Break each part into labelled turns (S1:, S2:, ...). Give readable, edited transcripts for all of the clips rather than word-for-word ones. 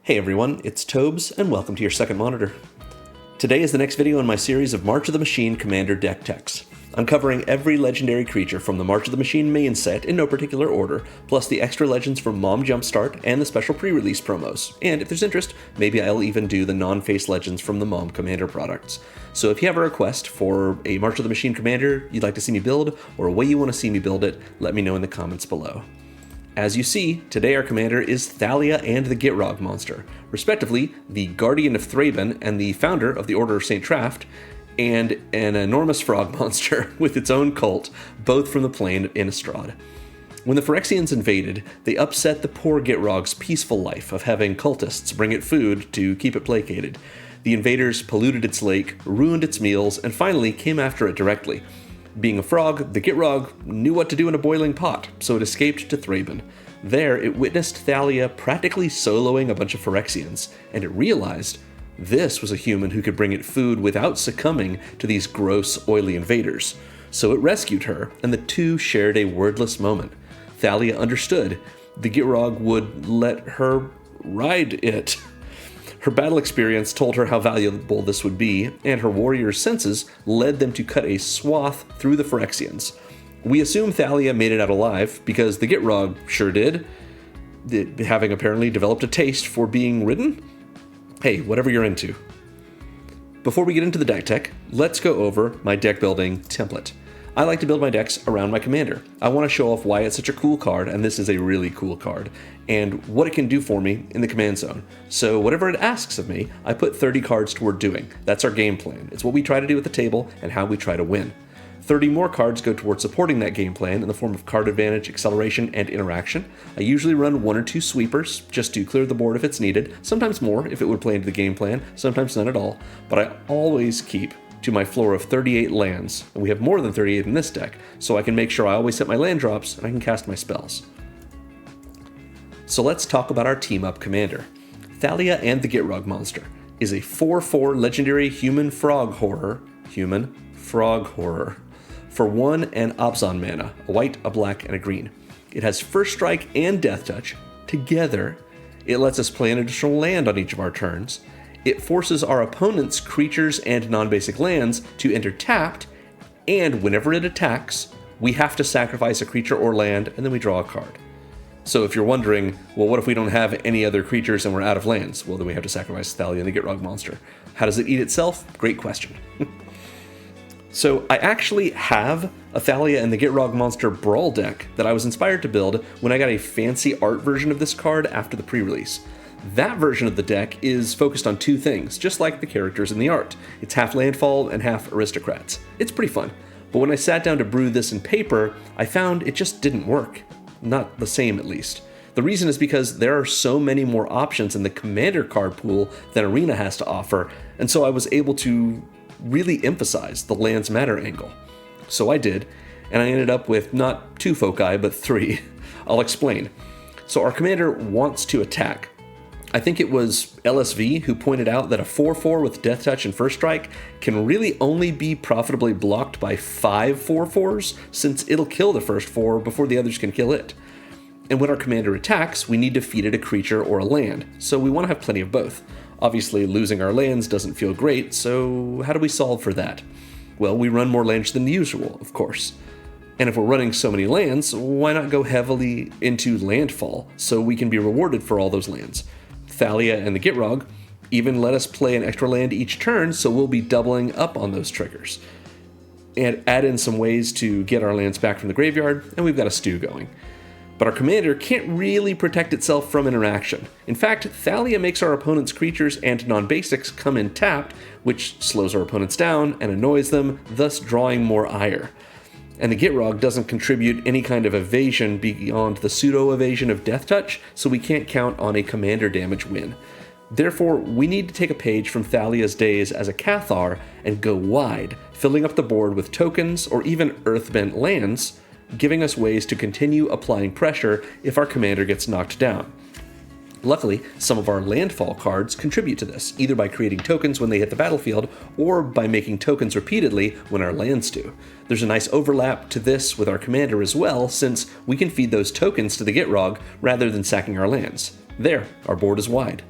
S1: Hey everyone, it's Tobes, and welcome to your second monitor. Today is the next video in my series of March of the Machine Commander deck techs. I'm covering every legendary creature from the March of the Machine main set in no particular order, plus the extra legends from Mom Jumpstart and the special pre-release promos. And if there's interest, maybe I'll even do the non-face legends from the Mom Commander products. So if you have a request for a March of the Machine Commander you'd like to see me build, or a way you want to see me build it, let me know in the comments below. As you see, today our commander is Thalia and the Gitrog monster, respectively the Guardian of Thraben and the founder of the Order of St. Traft, and an enormous frog monster with its own cult, both from the plane of Innistrad. When the Phyrexians invaded, they upset the poor Gitrog's peaceful life of having cultists bring it food to keep it placated. The invaders polluted its lake, ruined its meals, and finally came after it directly. Being a frog, the Gitrog knew what to do in a boiling pot, so it escaped to Thraben. There, it witnessed Thalia practically soloing a bunch of Phyrexians, and it realized this was a human who could bring it food without succumbing to these gross, oily invaders. So it rescued her, and the two shared a wordless moment. Thalia understood the Gitrog would let her ride it. Her battle experience told her how valuable this would be, and her warrior's senses led them to cut a swath through the Phyrexians. We assume Thalia made it out alive, because the Gitrog sure did, having apparently developed a taste for being ridden. Hey, whatever you're into. Before we get into the deck tech, let's go over my deck building template. I like to build my decks around my commander. I want to show off why it's such a cool card, and this is a really cool card, and what it can do for me in the command zone. So whatever it asks of me, I put 30 cards toward doing. That's our game plan. It's what we try to do at the table and how we try to win. 30 more cards go toward supporting that game plan in the form of card advantage, acceleration, and interaction. I usually run 1 or 2 sweepers just to clear the board if it's needed, sometimes more if it would play into the game plan, sometimes none at all, but I always keep to my floor of 38 lands, and we have more than 38 in this deck, so I can make sure I always hit my land drops and I can cast my spells. So let's talk about our team-up commander. Thalia and the Gitrog monster is a 4/4 legendary human frog horror for 1 and Abzan mana, a white, a black, and a green. It has First Strike and Death Touch. Together, it lets us play an additional land on each of our turns. It forces our opponent's creatures and non-basic lands to enter tapped, and whenever it attacks, we have to sacrifice a creature or land, and then we draw a card. So if you're wondering, well, what if we don't have any other creatures and we're out of lands? Well, then we have to sacrifice Thalia and the Gitrog monster. How does it eat itself? Great question. So I actually have a Thalia and the Gitrog monster brawl deck that I was inspired to build when I got a fancy art version of this card after the pre-release. That version of the deck is focused on 2 things, just like the characters in the art. It's half Landfall and half Aristocrats. It's pretty fun, but when I sat down to brew this in paper, I found it just didn't work. Not the same, at least. The reason is because there are so many more options in the Commander card pool than Arena has to offer, and so I was able to really emphasize the lands matter angle. So I did, and I ended up with not 2 foci, but 3. I'll explain. So our commander wants to attack. I think it was LSV who pointed out that a 4/4 with Death Touch and First Strike can really only be profitably blocked by 5 4/4s, since it'll kill the first 4 before the others can kill it. And when our commander attacks, we need to feed it a creature or a land, so we want to have plenty of both. Obviously, losing our lands doesn't feel great, so how do we solve for that? Well, we run more lands than usual, of course. And if we're running so many lands, why not go heavily into Landfall, so we can be rewarded for all those lands? Thalia and the Gitrog even let us play an extra land each turn, so we'll be doubling up on those triggers. And add in some ways to get our lands back from the graveyard, and we've got a stew going. But our commander can't really protect itself from interaction. In fact, Thalia makes our opponent's creatures and non-basics come in tapped, which slows our opponents down and annoys them, thus drawing more ire. And the Gitrog doesn't contribute any kind of evasion beyond the pseudo-evasion of Death Touch, so we can't count on a commander damage win. Therefore, we need to take a page from Thalia's days as a Cathar and go wide, filling up the board with tokens or even earthbent lands, giving us ways to continue applying pressure if our commander gets knocked down. Luckily, some of our Landfall cards contribute to this, either by creating tokens when they hit the battlefield, or by making tokens repeatedly when our lands do. There's a nice overlap to this with our commander as well, since we can feed those tokens to the Gitrog rather than sacking our lands. There, our board is wide.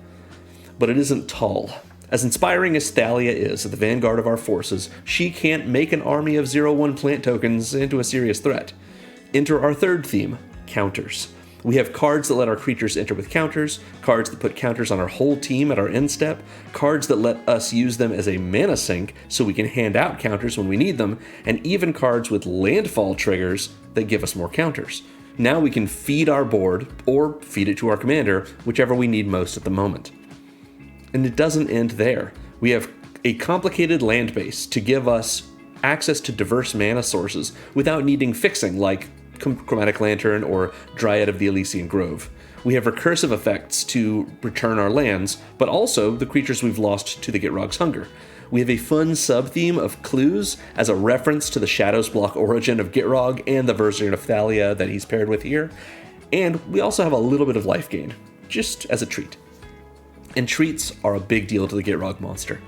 S1: but it isn't tall. As inspiring as Thalia is at the vanguard of our forces, she can't make an army of 0/1 plant tokens into a serious threat. Enter our third theme, counters. We have cards that let our creatures enter with counters, cards that put counters on our whole team at our end step, cards that let us use them as a mana sink so we can hand out counters when we need them, and even cards with landfall triggers that give us more counters. Now we can feed our board, or feed it to our commander, whichever we need most at the moment. And it doesn't end there. We have a complicated land base to give us access to diverse mana sources without needing fixing, like Chromatic Lantern or Dryad of the Elysian Grove. We have recursive effects to return our lands, but also the creatures we've lost to the Gitrog's hunger. We have a fun sub-theme of clues as a reference to the Shadows block origin of Gitrog and the version of Thalia that he's paired with here. And we also have a little bit of life gain, just as a treat. And treats are a big deal to the Gitrog monster.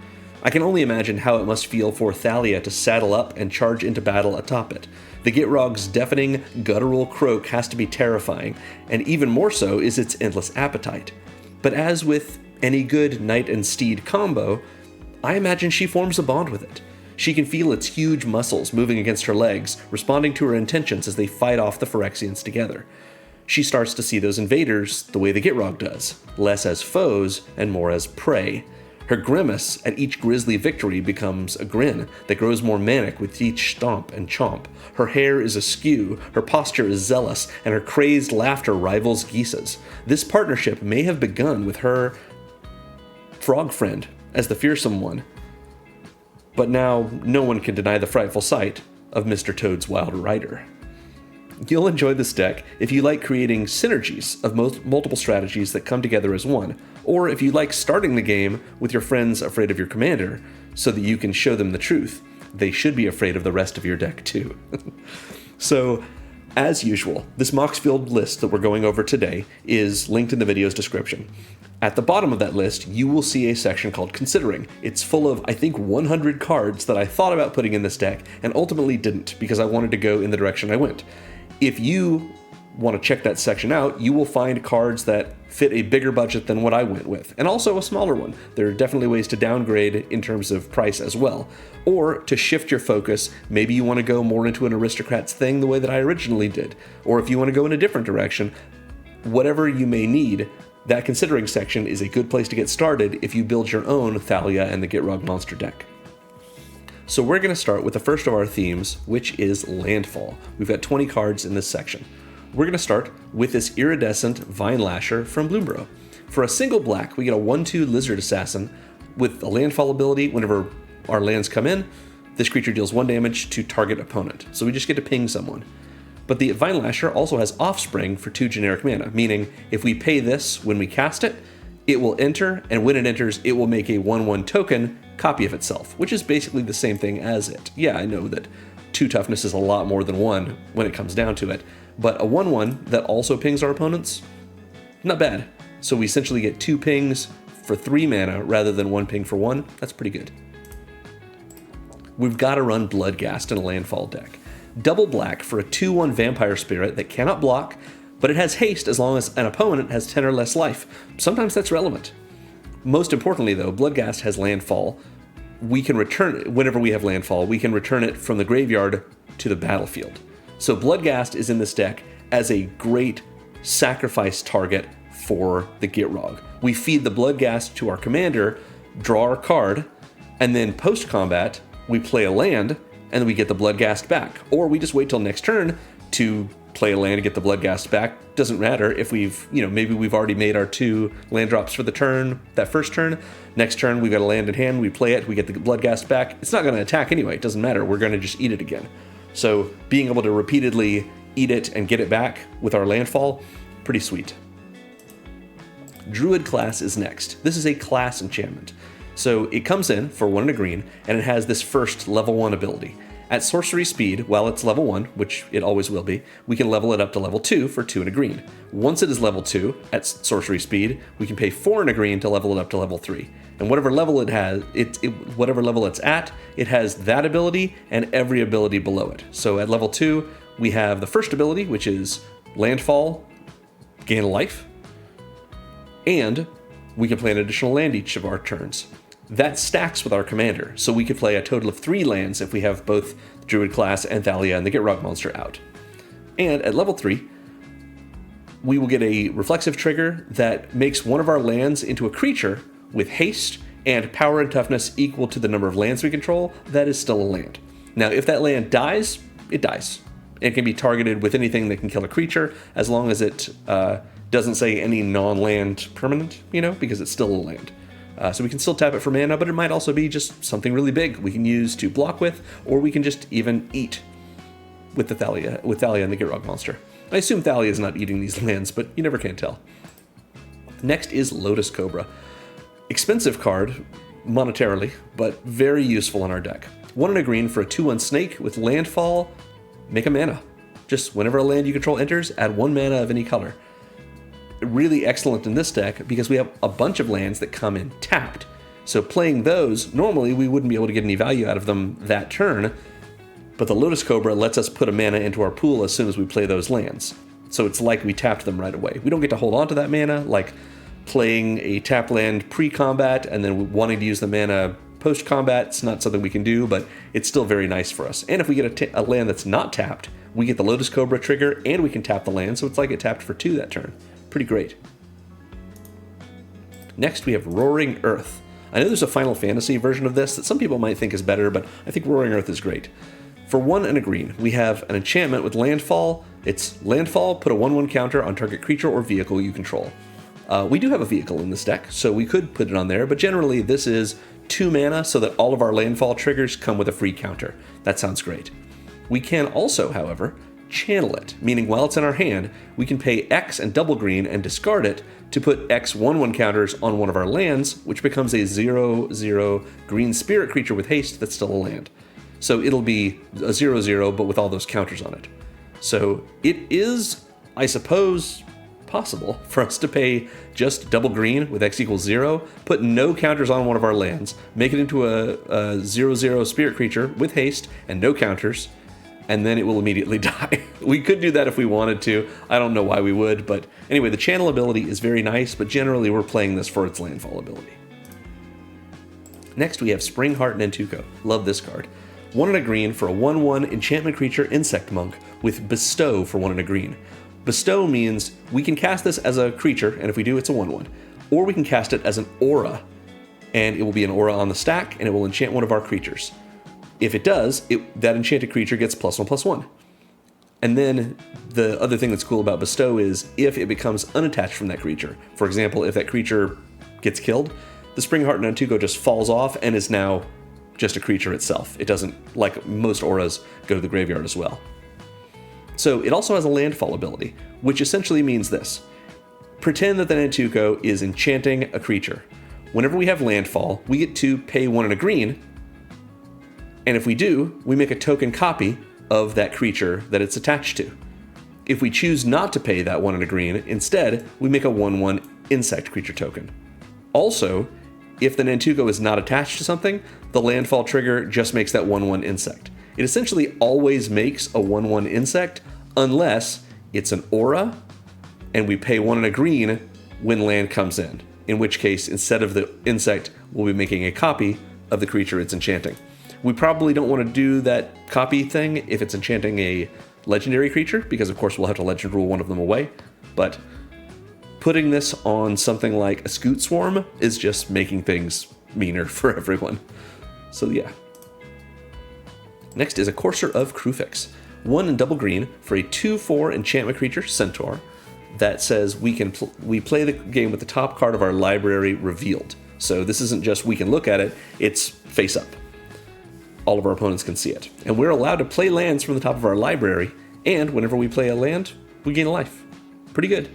S1: I can only imagine how it must feel for Thalia to saddle up and charge into battle atop it. The Gitrog's deafening, guttural croak has to be terrifying, and even more so is its endless appetite. But as with any good knight and steed combo, I imagine she forms a bond with it. She can feel its huge muscles moving against her legs, responding to her intentions as they fight off the Phyrexians together. She starts to see those invaders the way the Gitrog does, less as foes and more as prey. Her grimace at each grisly victory becomes a grin that grows more manic with each stomp and chomp. Her hair is askew, her posture is zealous, and her crazed laughter rivals Gisa's. This partnership may have begun with her frog friend as the fearsome one, but now no one can deny the frightful sight of Mr. Toad's Wild Rider. You'll enjoy this deck if you like creating synergies of multiple strategies that come together as one, or if you like starting the game with your friends afraid of your commander so that you can show them the truth. They should be afraid of the rest of your deck too. So, as usual, this Moxfield list that we're going over today is linked in the video's description. At the bottom of that list, you will see a section called Considering. It's full of, I think, 100 cards that I thought about putting in this deck and ultimately didn't because I wanted to go in the direction I went. If you want to check that section out, you will find cards that fit a bigger budget than what I went with, and also a smaller one. There are definitely ways to downgrade in terms of price as well, or to shift your focus. Maybe you want to go more into an Aristocrats thing the way that I originally did, or if you want to go in a different direction, whatever you may need, that Considering section is a good place to get started if you build your own Thalia and the Gitrog monster deck. So we're going to start with the first of our themes, which is Landfall. We've got 20 cards in this section. We're going to start with this Iridescent Vine Lasher from Bloomborough. For a single black, we get a 1/2 Lizard Assassin with a landfall ability. Whenever our lands come in, this creature deals 1 damage to target opponent. So we just get to ping someone. But the Vine Lasher also has Offspring for 2 generic mana, meaning if we pay this when we cast it, it will enter, and when it enters, it will make a 1/1 token copy of itself, which is basically the same thing as it. Yeah, I know that 2 toughness is a lot more than 1 when it comes down to it, but a 1/1 that also pings our opponents, not bad. So we essentially get 2 pings for 3 mana rather than 1 ping for 1. That's pretty good. We've got to run Bloodghast in a landfall deck. Double black for a 2/1 Vampire Spirit that cannot block, but it has haste as long as an opponent has 10 or less life. Sometimes that's relevant. Most importantly though, Bloodghast has landfall. We can return it, whenever we have landfall, we can return it from the graveyard to the battlefield. So Bloodghast is in this deck as a great sacrifice target for the Gitrog. We feed the Bloodghast to our commander, draw our card, and then post-combat, we play a land, and then we get the Bloodghast back. Or we just wait till next turn to play a land and get the Bloodghast back. Doesn't matter if we've, maybe we've already made our 2 land drops for the turn, that first turn. Next turn, we've got a land in hand, we play it, we get the Bloodghast back. It's not going to attack anyway, it doesn't matter. We're going to just eat it again. So being able to repeatedly eat it and get it back with our landfall, pretty sweet. Druid class is next. This is a class enchantment. So it comes in for 1 and a green, and it has this first level 1 ability. At sorcery speed, while it's level 1, which it always will be, we can level it up to level 2 for 2 and a green. Once it is level 2, at sorcery speed, we can pay 4 and a green to level it up to level 3. And whatever level it has, whatever level it's at, it has that ability and every ability below it. So at level 2, we have the first ability, which is Landfall, gain a life. And We can play an additional land each of our turns. That stacks with our commander, so we could play a total of 3 lands if we have both the Druid class and Thalia and the Gitrog monster out. And at level 3, we will get a reflexive trigger that makes one of our lands into a creature with haste and power and toughness equal to the number of lands we control. That is still a land. Now, if that land dies, it dies. It can be targeted with anything that can kill a creature, as long as it doesn't say any non-land permanent, because it's still a land. So we can still tap it for mana, but it might also be just something really big we can use to block with, or we can just even eat with Thalia and the Gitrog monster. I assume Thalia is not eating these lands, but you never can tell. Next is Lotus Cobra. Expensive card, monetarily, but very useful in our deck. 1 and a green for a 2/1 snake with Landfall, make a mana. Just whenever a land you control enters, add 1 mana of any color. Really excellent in this deck because we have a bunch of lands that come in tapped. So playing those, normally we wouldn't be able to get any value out of them that turn, but the Lotus Cobra lets us put a mana into our pool as soon as we play those lands. So it's like we tapped them right away. We don't get to hold on to that mana, like playing a tap land pre-combat and then wanting to use the mana post-combat. It's not something we can do, but it's still very nice for us. And if we get a land that's not tapped, we get the Lotus Cobra trigger and we can tap the land, so it's like it tapped for 2 that turn. Pretty great. Next, we have Roaring Earth. I know there's a Final Fantasy version of this that some people might think is better, but I think Roaring Earth is great. For 1 and a green, we have an enchantment with Landfall. It's Landfall, put a 1/1 counter on target creature or vehicle you control. We do have a vehicle in this deck, so we could put it on there, but generally this is 2 mana so that all of our Landfall triggers come with a free counter. That sounds great. We can also, however, channel it, meaning while it's in our hand, we can pay X and double green and discard it to put X 1/1 counters on one of our lands, which becomes a 0/0 green spirit creature with haste that's still a land. So it'll be a 0/0, but with all those counters on it. So it is, I suppose, possible for us to pay just double green with X equals 0, put no counters on one of our lands, make it into a 0/0 spirit creature with haste and no counters, and then it will immediately die. We could do that if we wanted to. I don't know why we would, but anyway, the channel ability is very nice, but generally we're playing this for its landfall ability. Next we have Springheart Nantuko. Love this card. 1 and a green for a 1/1 enchantment creature insect monk with Bestow for 1 and a green. Bestow means we can cast this as a creature, and if we do, it's a 1/1. Or we can cast it as an aura, and it will be an aura on the stack, and it will enchant one of our creatures. If it does, that enchanted creature gets +1/+1. And then the other thing that's cool about Bestow is if it becomes unattached from that creature. For example, if that creature gets killed, the Springheart Nantuko just falls off and is now just a creature itself. It doesn't, like most auras, go to the graveyard as well. So it also has a landfall ability, which essentially means this. Pretend that the Nantuko is enchanting a creature. Whenever we have landfall, we get to pay 1 and a green, and if we do, we make a token copy of that creature that it's attached to. If we choose not to pay that 1 and a green, instead, we make a 1/1 insect creature token. Also, if the Nantuko is not attached to something, the landfall trigger just makes that 1/1 insect. It essentially always makes a 1/1 insect unless it's an aura and we pay 1 and a green when land comes in which case, instead of the insect, we'll be making a copy of the creature it's enchanting. We probably don't want to do that copy thing if it's enchanting a legendary creature, because of course we'll have to legend rule one of them away, but putting this on something like a Scoot Swarm is just making things meaner for everyone. So yeah. Next is a Courser of Krufix. 1 and double green for a 2/4 enchantment creature, Centaur, that says we play the game with the top card of our library revealed. So this isn't just we can look at it, it's face up. All of our opponents can see it. And we're allowed to play lands from the top of our library, and whenever we play a land, we gain a life. Pretty good.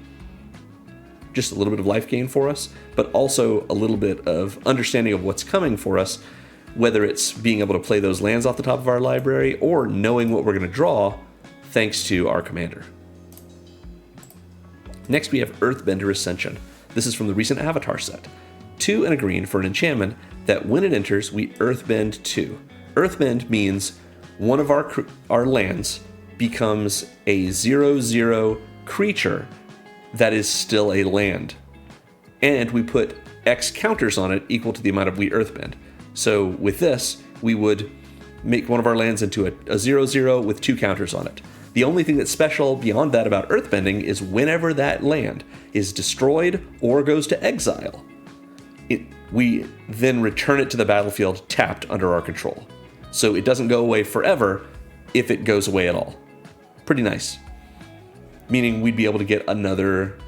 S1: Just a little bit of life gain for us, but also a little bit of understanding of what's coming for us, whether it's being able to play those lands off the top of our library or knowing what we're going to draw thanks to our commander. Next we have Earthbender Ascension. This is from the recent Avatar set. 2 and a green for an enchantment that when it enters, we Earthbend 2. Earthbend means one of our lands becomes a 0/0 creature that is still a land. And we put X counters on it equal to the amount of we earthbend. So with this, we would make one of our lands into a 0/0 with 2 counters on it. The only thing that's special beyond that about earthbending is whenever that land is destroyed or goes to exile, we then return it to the battlefield tapped under our control. So it doesn't go away forever if it goes away at all. Pretty nice. Meaning we'd be able to get another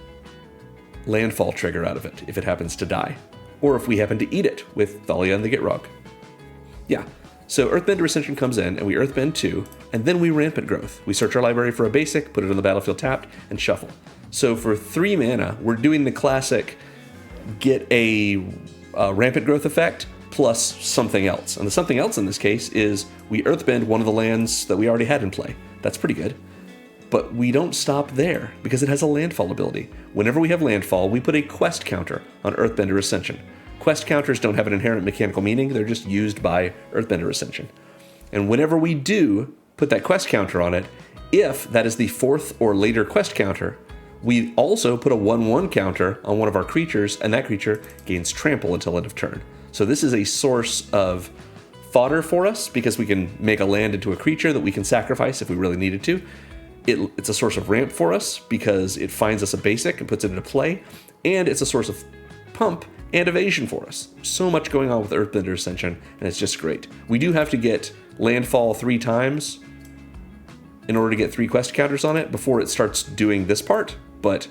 S1: landfall trigger out of it if it happens to die. Or if we happen to eat it with Thalia and the Gitrog. Yeah, so Earthbend Ascension comes in and we Earthbend 2, and then we Rampant Growth. We search our library for a basic, put it on the battlefield tapped, and shuffle. So for 3 mana, we're doing the classic get a Rampant Growth effect plus something else. And the something else in this case is we Earthbend one of the lands that we already had in play. That's pretty good. But we don't stop there, because it has a landfall ability. Whenever we have landfall, we put a quest counter on Earthbender Ascension. Quest counters don't have an inherent mechanical meaning, they're just used by Earthbender Ascension. And whenever we do put that quest counter on it, if that is the 4th or later quest counter, we also put a 1/1 counter on one of our creatures, and that creature gains trample until end of turn. So this is a source of fodder for us, because we can make a land into a creature that we can sacrifice if we really needed to. It's a source of ramp for us, because it finds us a basic and puts it into play, and it's a source of pump and evasion for us. So much going on with Earthbender Ascension, and it's just great. We do have to get landfall 3 times in order to get 3 quest counters on it before it starts doing this part, but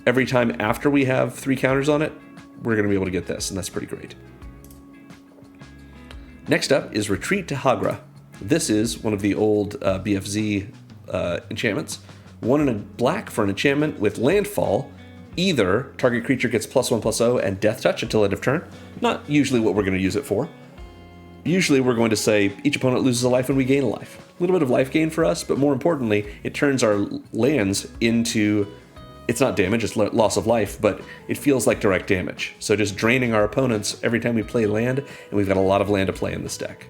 S1: every time after we have 3 counters on it, we're going to be able to get this, and that's pretty great. Next up is Retreat to Hagra. This is one of the old BFZ enchantments. 1 and a black for an enchantment with landfall. Either target creature gets +1/+0 and death touch until end of turn. Not usually what we're going to use it for. Usually we're going to say each opponent loses a life and we gain a life. A little bit of life gain for us, but more importantly, it turns our lands into, it's not damage, it's loss of life, but it feels like direct damage. So just draining our opponents every time we play land, and we've got a lot of land to play in this deck.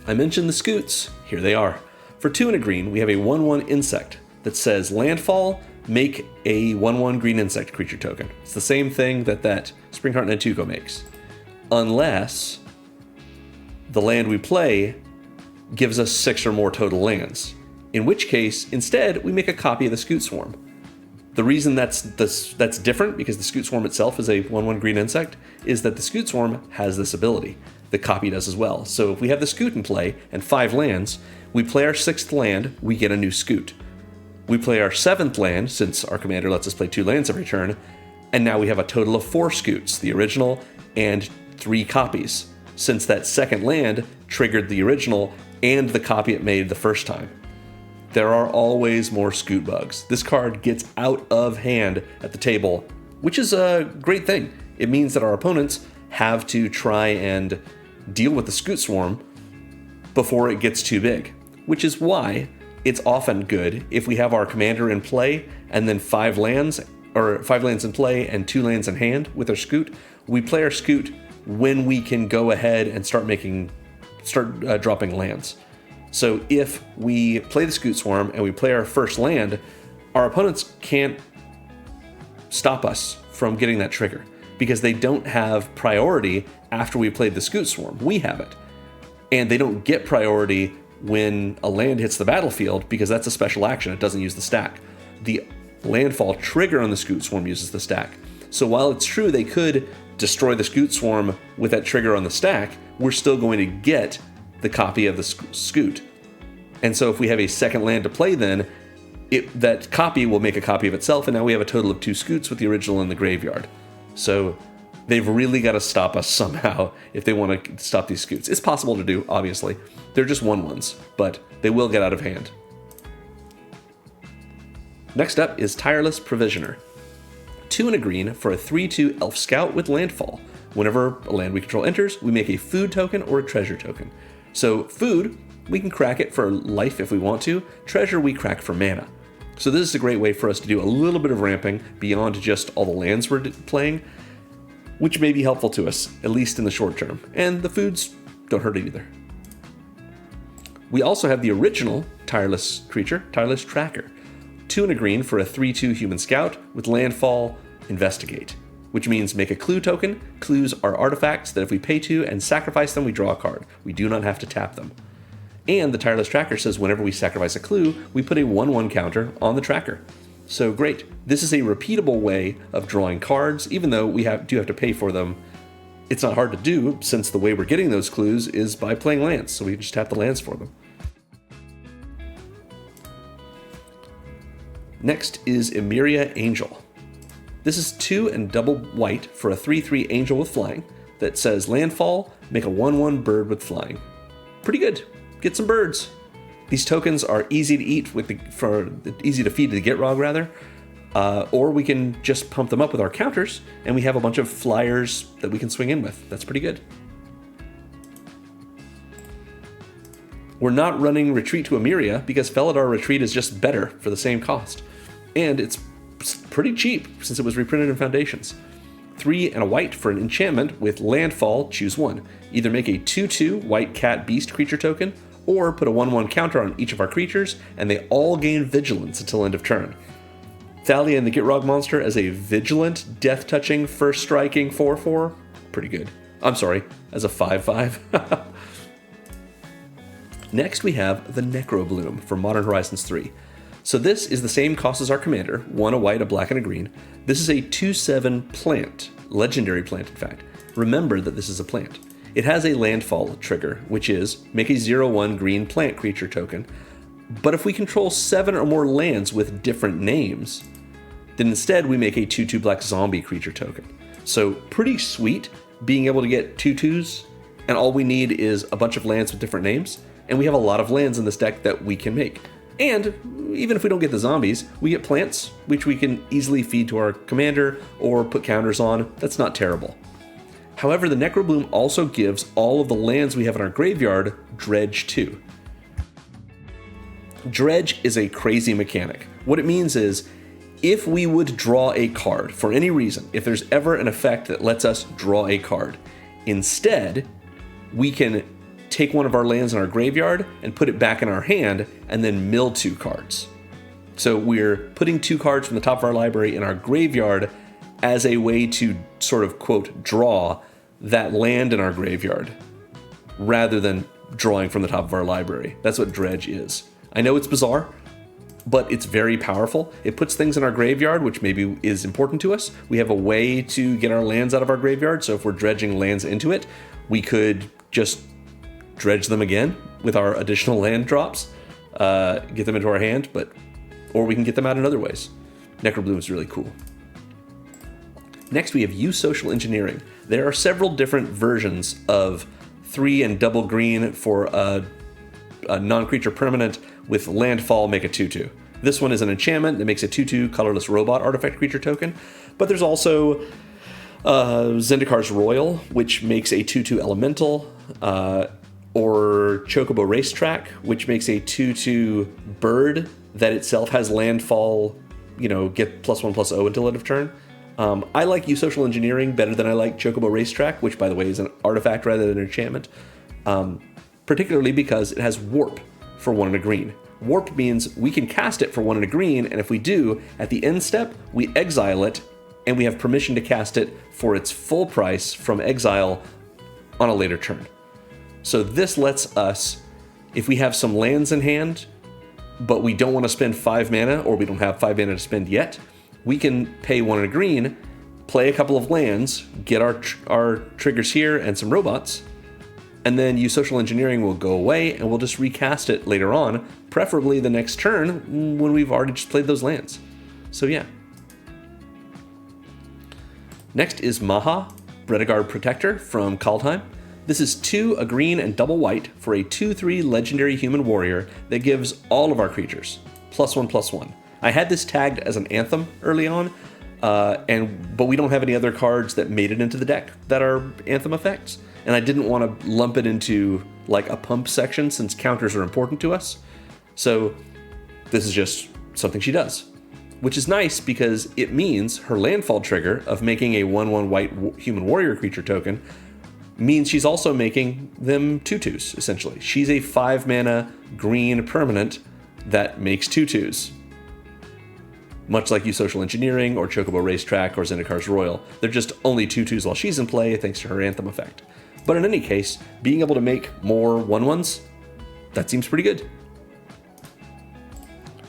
S1: I mentioned the scoots. Here they are. For 2 and a green, we have a 1/1 insect that says landfall, make a 1/1 green insect creature token. It's the same thing that Springheart Nantuko makes. Unless the land we play gives us 6 or more total lands. In which case, instead, we make a copy of the Scoot Swarm. The reason that's different, because the Scoot Swarm itself is a 1/1 green insect, is that the Scoot Swarm has this ability. The copy does as well. So if we have the Scoot in play and 5 lands, we play our 6th land, we get a new Scoot. We play our 7th land, since our commander lets us play 2 lands every turn, and now we have a total of 4 Scoots, the original and 3 copies, since that 2nd land triggered the original and the copy it made the first time. There are always more Scoot bugs. This card gets out of hand at the table, which is a great thing. It means that our opponents have to try and deal with the Scoot Swarm before it gets too big, which is why it's often good if we have our commander in play and then 5 lands in play and 2 lands in hand with our Scoot. We play our Scoot when we can go ahead and start dropping lands. So if we play the Scoot Swarm and we play our first land, our opponents can't stop us from getting that trigger, because they don't have priority after we played the Scoot Swarm. We have it. And they don't get priority when a land hits the battlefield, because that's a special action. It doesn't use the stack. The landfall trigger on the Scoot Swarm uses the stack. So while it's true they could destroy the Scoot Swarm with that trigger on the stack, we're still going to get the copy of the Scoot. And so if we have a 2nd land to play, then that copy will make a copy of itself, and now we have a total of 2 Scoots with the original in the graveyard. So they've really got to stop us somehow if they want to stop these Scoots. It's possible to do, obviously. They're just 1/1s, but they will get out of hand. Next up is Tireless Provisioner. 2 and a green for a 3/2 Elf Scout with landfall. Whenever a land we control enters, we make a food token or a treasure token. So food, we can crack it for life if we want to. Treasure, we crack for mana. So this is a great way for us to do a little bit of ramping beyond just all the lands we're playing, which may be helpful to us, at least in the short term. And the foods don't hurt it either. We also have the original Tireless creature, Tireless Tracker. 2 and a green for a 3/2 Human Scout with landfall, Investigate. which means make a clue token. Clues are artifacts that if we pay 2 and sacrifice them, we draw a card. We do not have to tap them. And the Tireless Tracker says whenever we sacrifice a clue, we put a 1/1 counter on the tracker. So great. This is a repeatable way of drawing cards, even though we do have to pay for them. It's not hard to do, since the way we're getting those clues is by playing lands, so we just tap the lands for them. Next is Emeria Angel. This is 2 and double white for a 3/3 angel with flying that says Landfall, make a 1/1 bird with flying. Pretty good. Get some birds. These tokens are easy to eat easy to feed to the Gitrog rather, or we can just pump them up with our counters, and we have a bunch of flyers that we can swing in with. That's pretty good. We're not running Retreat to Emeria because Felidar Retreat is just better for the same cost. And it's pretty cheap since it was reprinted in Foundations. 3 and a white for an enchantment with Landfall, choose 1. Either make a 2/2 white cat beast creature token, or put a 1/1 counter on each of our creatures, and they all gain vigilance until end of turn. Thalia and the Gitrog monster as a vigilant, death-touching, first striking 4/4. Pretty good. I'm sorry, as a 5/5. Next we have the Necrobloom for Modern Horizons 3. So this is the same cost as our commander, 1 a white, a black, and a green. This is a 2/7 plant, legendary plant in fact. Remember that this is a plant. It has a landfall trigger, which is make a 0/1 green plant creature token. But if we control 7 or more lands with different names, then instead we make a 2/2 black zombie creature token. So pretty sweet being able to get 2/2s, and all we need is a bunch of lands with different names, and we have a lot of lands in this deck that we can make. And even if we don't get the zombies, we get plants, which we can easily feed to our commander or put counters on. That's not terrible. However, the Necrobloom also gives all of the lands we have in our graveyard Dredge too. Dredge is a crazy mechanic. What it means is, if we would draw a card for any reason, if there's ever an effect that lets us draw a card, instead, we can take one of our lands in our graveyard and put it back in our hand and then mill 2 cards. So we're putting 2 cards from the top of our library in our graveyard as a way to sort of, quote, draw that land in our graveyard rather than drawing from the top of our library. That's what Dredge is. I know it's bizarre, but it's very powerful. It puts things in our graveyard, which maybe is important to us. We have a way to get our lands out of our graveyard, so if we're dredging lands into it, we could just dredge them again with our additional land drops, get them into our hand, or we can get them out in other ways. Necrobloom is really cool. Next, we have Use Social Engineering. There are several different versions of 3 and double green for a non-creature permanent with Landfall, make a 2/2. This one is an enchantment that makes a 2/2 colorless robot artifact creature token, but there's also Zendikar's Royal, which makes a 2/2 elemental, or Chocobo Racetrack, which makes a 2/2 bird that itself has Landfall, get +1/+0 until end of turn. I like Use Social Engineering better than I like Chocobo Racetrack, which by the way is an artifact rather than an enchantment, particularly because it has Warp for 1 and a green. Warp means we can cast it for 1 and a green, and if we do, at the end step, we exile it, and we have permission to cast it for its full price from exile on a later turn. So this lets us, if we have some lands in hand, but we don't want to spend 5 mana, or we don't have 5 mana to spend yet, we can pay 1 and a green, play a couple of lands, get our triggers here and some robots, and then Use Social Engineering will go away, and we'll just recast it later on, preferably the next turn when we've already just played those lands. So yeah. Next is Maha, Rediguard Protector from Kaldheim. This is 2 a green and double white for a 2/3 legendary human warrior that gives all of our creatures +1/+1. I had this tagged as an anthem early on, but we don't have any other cards that made it into the deck that are anthem effects, and I didn't want to lump it into like a pump section since counters are important to us. So this is just something she does, which is nice because it means her landfall trigger of making a 1/1 white human warrior creature token means she's also making them 2/2s, essentially. She's a 5 mana green permanent that makes 2/2s. Much like use Social Engineering or Chocobo Racetrack or Zendikar's Royal, they're just only 2/2s while she's in play thanks to her Anthem effect. But in any case, being able to make more 1/1s, that seems pretty good.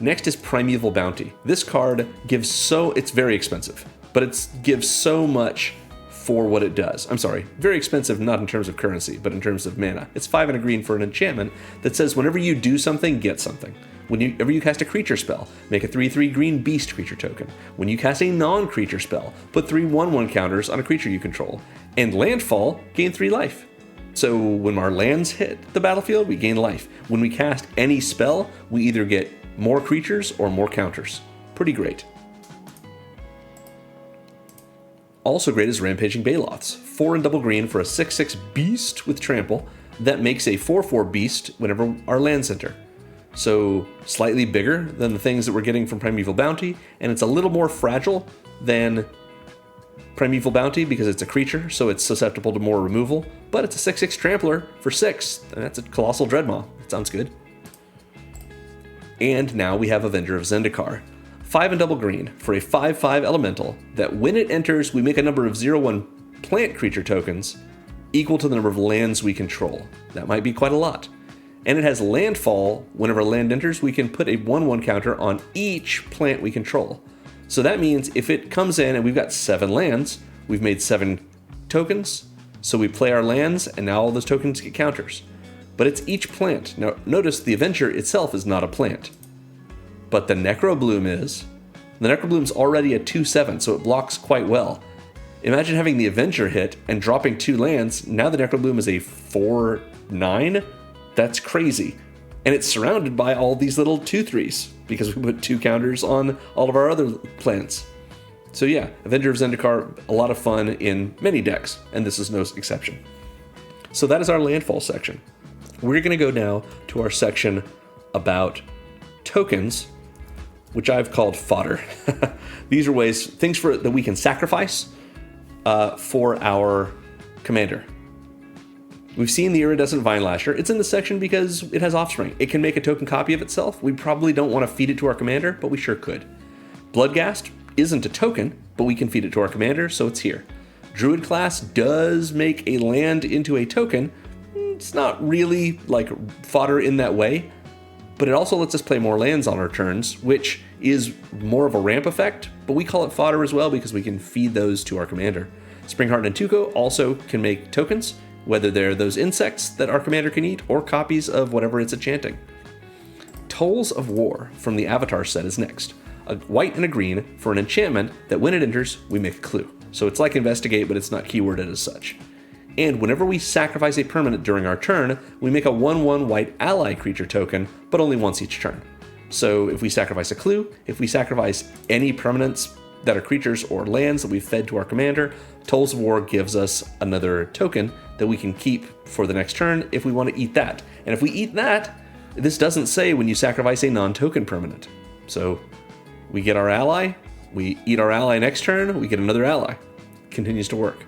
S1: Next is Primeval Bounty. This card it's very expensive, but it gives so much for what it does. I'm sorry, very expensive not in terms of currency, but in terms of mana. It's 5 and a green for an enchantment that says whenever you do something, get something. Whenever you cast a creature spell, make a 3/3 green beast creature token. When you cast a non-creature spell, put 3 1/1 counters on a creature you control. And Landfall, gain 3 life. So when our lands hit the battlefield, we gain life. When we cast any spell, we either get more creatures or more counters. Pretty great. Also great is Rampaging Baloths. 4 and double green for a 6/6 beast with trample that makes a 4/4 beast whenever our lands enter. So slightly bigger than the things that we're getting from Primeval Bounty, and it's a little more fragile than Primeval Bounty because it's a creature, so it's susceptible to more removal, but it's a 6/6 trampler for 6, and that's a Colossal Dreadmaw. That sounds good. And now we have Avenger of Zendikar. 5 and double green for a 5/5 elemental that when it enters, we make a number of 0/1 plant creature tokens equal to the number of lands we control. That might be quite a lot. And it has landfall. Whenever land enters, we can put a 1/1 counter on each plant we control. So that means if it comes in and we've got 7 lands, we've made 7 tokens. So we play our lands, and now all those tokens get counters. But it's each plant. Now, notice the Avenger itself is not a plant. But the Necrobloom is. The Necrobloom's already a 2/7, so it blocks quite well. Imagine having the Avenger hit and dropping 2 lands. Now the Necrobloom is a 4/9. That's crazy. And it's surrounded by all these little 2/3s because we put 2 counters on all of our other plants. So yeah, Avenger of Zendikar, a lot of fun in many decks, and this is no exception. So that is our landfall section. We're going to go now to our section about tokens, which I've called fodder. These are things that we can sacrifice for our commander. We've seen the Iridescent Vinelasher. It's in this section because it has offspring. It can make a token copy of itself. We probably don't want to feed it to our commander, but we sure could. Bloodghast isn't a token, but we can feed it to our commander, so it's here. Druid class does make a land into a token. It's not really like fodder in that way, but it also lets us play more lands on our turns, which is more of a ramp effect, but we call it fodder as well because we can feed those to our commander. Springheart and Tuco also can make tokens, whether they're those insects that our commander can eat or copies of whatever it's enchanting. Tolls of War from the Avatar set is next. A white and a green for an enchantment that when it enters, we make a clue. So it's like Investigate, but it's not keyworded as such. And whenever we sacrifice a permanent during our turn, we make a 1/1 white ally creature token, but only once each turn. So if we sacrifice a clue, if we sacrifice any permanents that are creatures or lands that we've fed to our commander, Tolls of War gives us another token that we can keep for the next turn if we want to eat that. And if we eat that, this doesn't say when you sacrifice a non-token permanent. So we get our ally, we eat our ally next turn, we get another ally. Continues to work.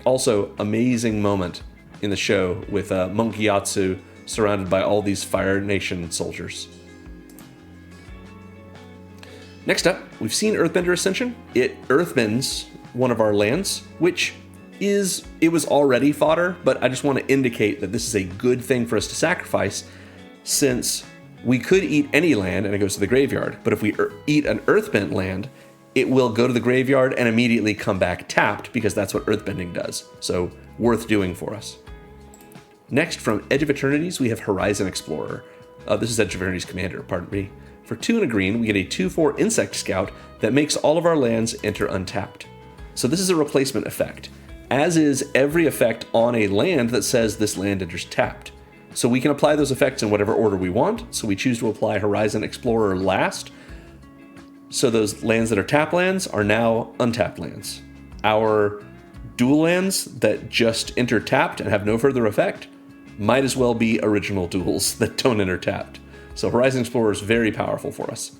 S1: Also, amazing moment in the show with Monk Gyatso surrounded by all these Fire Nation soldiers. Next up, we've seen Earthbender Ascension. It earthbends one of our lands, which it was already fodder, but I just want to indicate that this is a good thing for us to sacrifice since we could eat any land and it goes to the graveyard, but if we eat an earthbent land, it will go to the graveyard and immediately come back tapped because that's what earthbending does. So worth doing for us. Next, from Edge of Eternities, we have Horizon Explorer. This is Edge of Eternities Commander, pardon me. For 2 and a green, we get a 2/4 Insect Scout that makes all of our lands enter untapped. So this is a replacement effect, as is every effect on a land that says this land enters tapped. So we can apply those effects in whatever order we want. So we choose to apply Horizon Explorer last. So those lands that are tap lands are now untapped lands. Our dual lands that just enter tapped and have no further effect might as well be original duels that don't enter tapped. So Horizon Explorer is very powerful for us.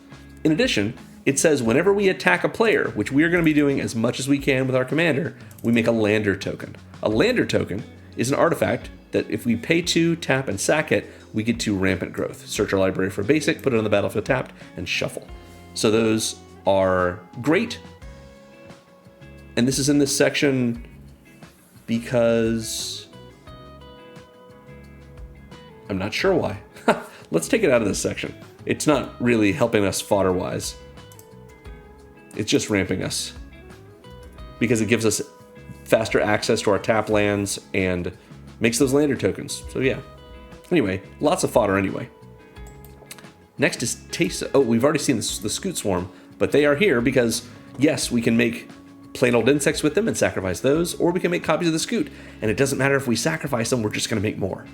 S1: In addition, it says whenever we attack a player, which we are going to be doing as much as we can with our commander, we make a lander token. A lander token is an artifact that if we pay 2, tap, and sack it, we get 2 rampant growth. Search our library for basic, put it on the battlefield tapped, and shuffle. So those are great. And this is in this section because I'm not sure why. Let's take it out of this section. It's not really helping us fodder-wise. It's just ramping us because it gives us faster access to our tap lands and makes those lander tokens. So yeah. Anyway, lots of fodder anyway. Next is Tesa. Oh, we've already seen the Scoot Swarm, but they are here because, yes, we can make plain old insects with them and sacrifice those, or we can make copies of the Scoot, and it doesn't matter if we sacrifice them, we're just going to make more.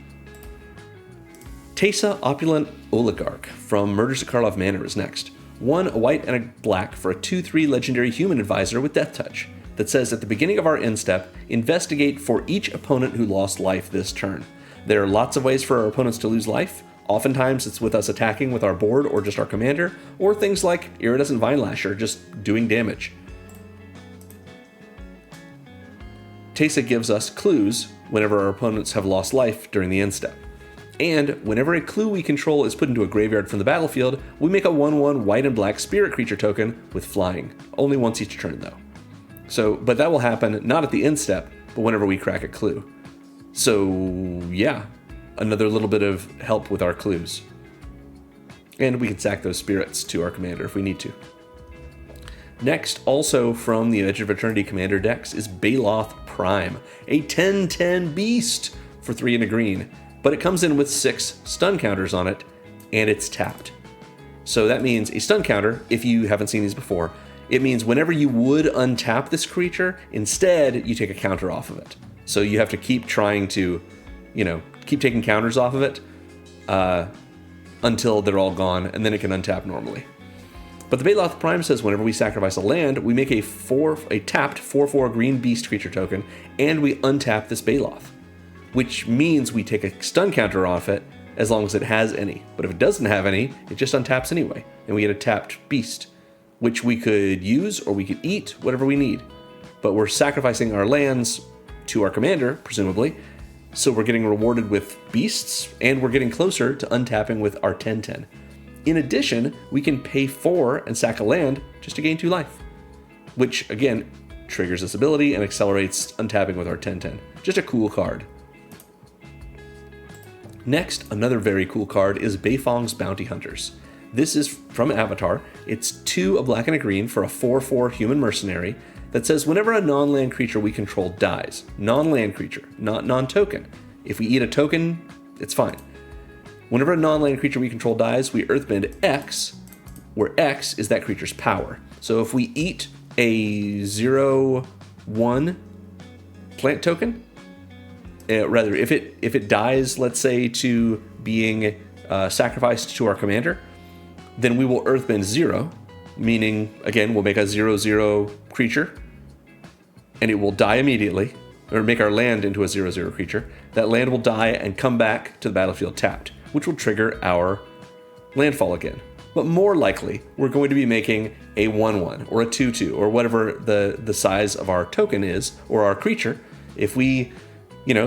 S1: Tesa Opulent Oligarch from Murders at Karlov Manor is next. 1 a white and a black for a 2/3 legendary human advisor with Death Touch that says at the beginning of our end step, investigate for each opponent who lost life this turn. There are lots of ways for our opponents to lose life. Oftentimes it's with us attacking with our board or just our commander, or things like Iridescent Vine Lasher just doing damage. Tesa gives us clues whenever our opponents have lost life during the end step. And whenever a clue we control is put into a graveyard from the battlefield, we make a 1/1 white and black spirit creature token with flying. Only once each turn though. But that will happen not at the end step, but whenever we crack a clue. So yeah, another little bit of help with our clues. And we can sack those spirits to our commander if we need to. Next, also from the Edge of Eternity commander decks, is Baloth Prime, a 10/10 beast for 3 and a green. But it comes in with 6 stun counters on it, and it's tapped. So that means a stun counter, if you haven't seen these before, it means whenever you would untap this creature, instead you take a counter off of it. So you have to keep trying to, keep taking counters off of it until they're all gone, and then it can untap normally. But the Baloth Prime says whenever we sacrifice a land, we make a tapped 4/4 green beast creature token, and we untap this Baloth, which means we take a stun counter off it as long as it has any. But if it doesn't have any, it just untaps anyway, and we get a tapped beast, which we could use or we could eat, whatever we need. But we're sacrificing our lands to our commander, presumably, so we're getting rewarded with beasts, and we're getting closer to untapping with our 10/10. In addition, we can pay 4 and sack a land just to gain 2 life, which, again, triggers this ability and accelerates untapping with our 10/10. Just a cool card. Next, another very cool card is Beifong's Bounty Hunters. This is from Avatar. It's 2 a black and a green for a 4/4 human mercenary that says whenever a non-land creature we control dies, non-land creature, not non-token. If we eat a token, it's fine. Whenever a non-land creature we control dies, we earthbend X, where X is that creature's power. So if we eat a 0/1 plant token, if it dies, let's say, to being sacrificed to our commander, then we will earthbend 0, meaning, again, we'll make a 0/0 creature, and it will die immediately, or make our land into a 0/0 creature. That land will die and come back to the battlefield tapped, which will trigger our landfall again. But more likely, we're going to be making a 1/1 or a 2/2 or whatever the size of our token is, or our creature. If we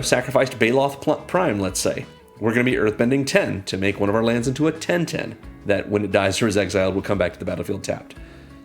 S1: sacrificed Baloth Prime, let's say, we're going to be earthbending 10 to make one of our lands into a 10/10 that when it dies or is exiled will come back to the battlefield tapped.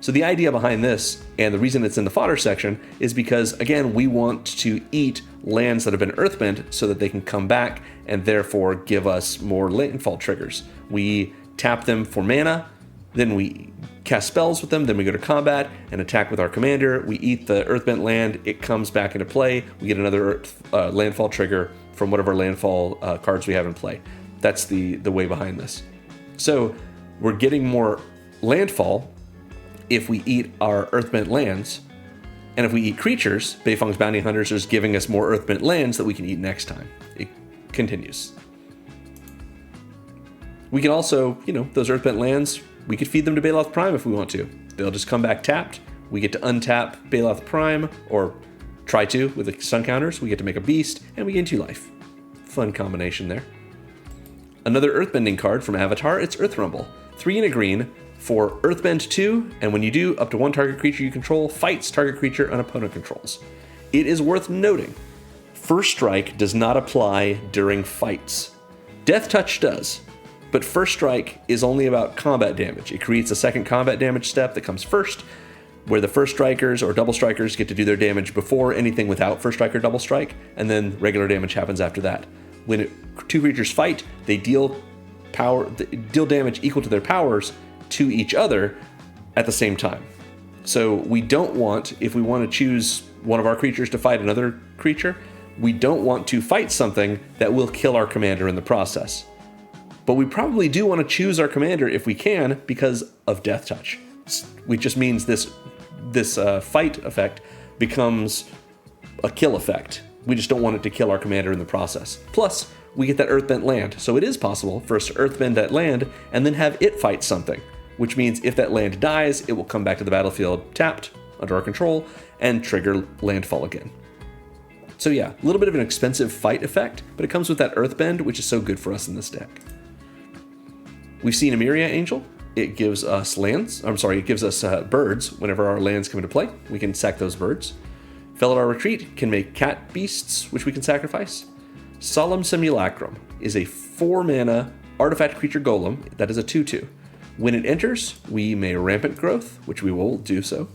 S1: So the idea behind this, and the reason it's in the fodder section, is because, again, we want to eat lands that have been earthbent so that they can come back and therefore give us more landfall triggers. We tap them for mana, then we cast spells with them, then we go to combat and attack with our commander. We eat the earthbent land, it comes back into play, we get another landfall trigger from whatever landfall cards we have in play. That's the way behind this. So we're getting more landfall if we eat our earthbent lands, and if we eat creatures, Beifong's Bounty Hunters is giving us more earthbent lands that we can eat next time. It continues. We can also, those earthbent lands, we could feed them to Baloth Prime if we want to. They'll just come back tapped. We get to untap Baloth Prime, or try to with the stun counters. We get to make a beast, and we gain 2 life. Fun combination there. Another earthbending card from Avatar, it's Earth Rumble. 3 and a green for Earthbend 2, and when you do, up to 1 target creature you control fights target creature an opponent controls. It is worth noting, First Strike does not apply during fights. Death Touch does. But First Strike is only about combat damage. It creates a second combat damage step that comes first, where the First Strikers or Double Strikers get to do their damage before anything without First Strike or Double Strike, and then regular damage happens after that. When two creatures fight, they deal damage equal to their powers to each other at the same time. So we don't want, if we want to choose one of our creatures to fight another creature, we don't want to fight something that will kill our commander in the process. But we probably do want to choose our commander if we can because of Death Touch, which just means this fight effect becomes a kill effect. We just don't want it to kill our commander in the process. Plus, we get that Earthbent land, so it is possible for us to Earthbend that land and then have it fight something, which means if that land dies, it will come back to the battlefield tapped, under our control, and trigger Landfall again. So yeah, a little bit of an expensive fight effect, but it comes with that Earthbend, which is so good for us in this deck. We've seen Emiria Angel. It gives us birds whenever our lands come into play. We can sack those birds. Felidar Retreat can make cat beasts, which we can sacrifice. Solemn Simulacrum is a 4-mana artifact creature golem that is a 2/2. When it enters, we may Rampant Growth, which we will do so.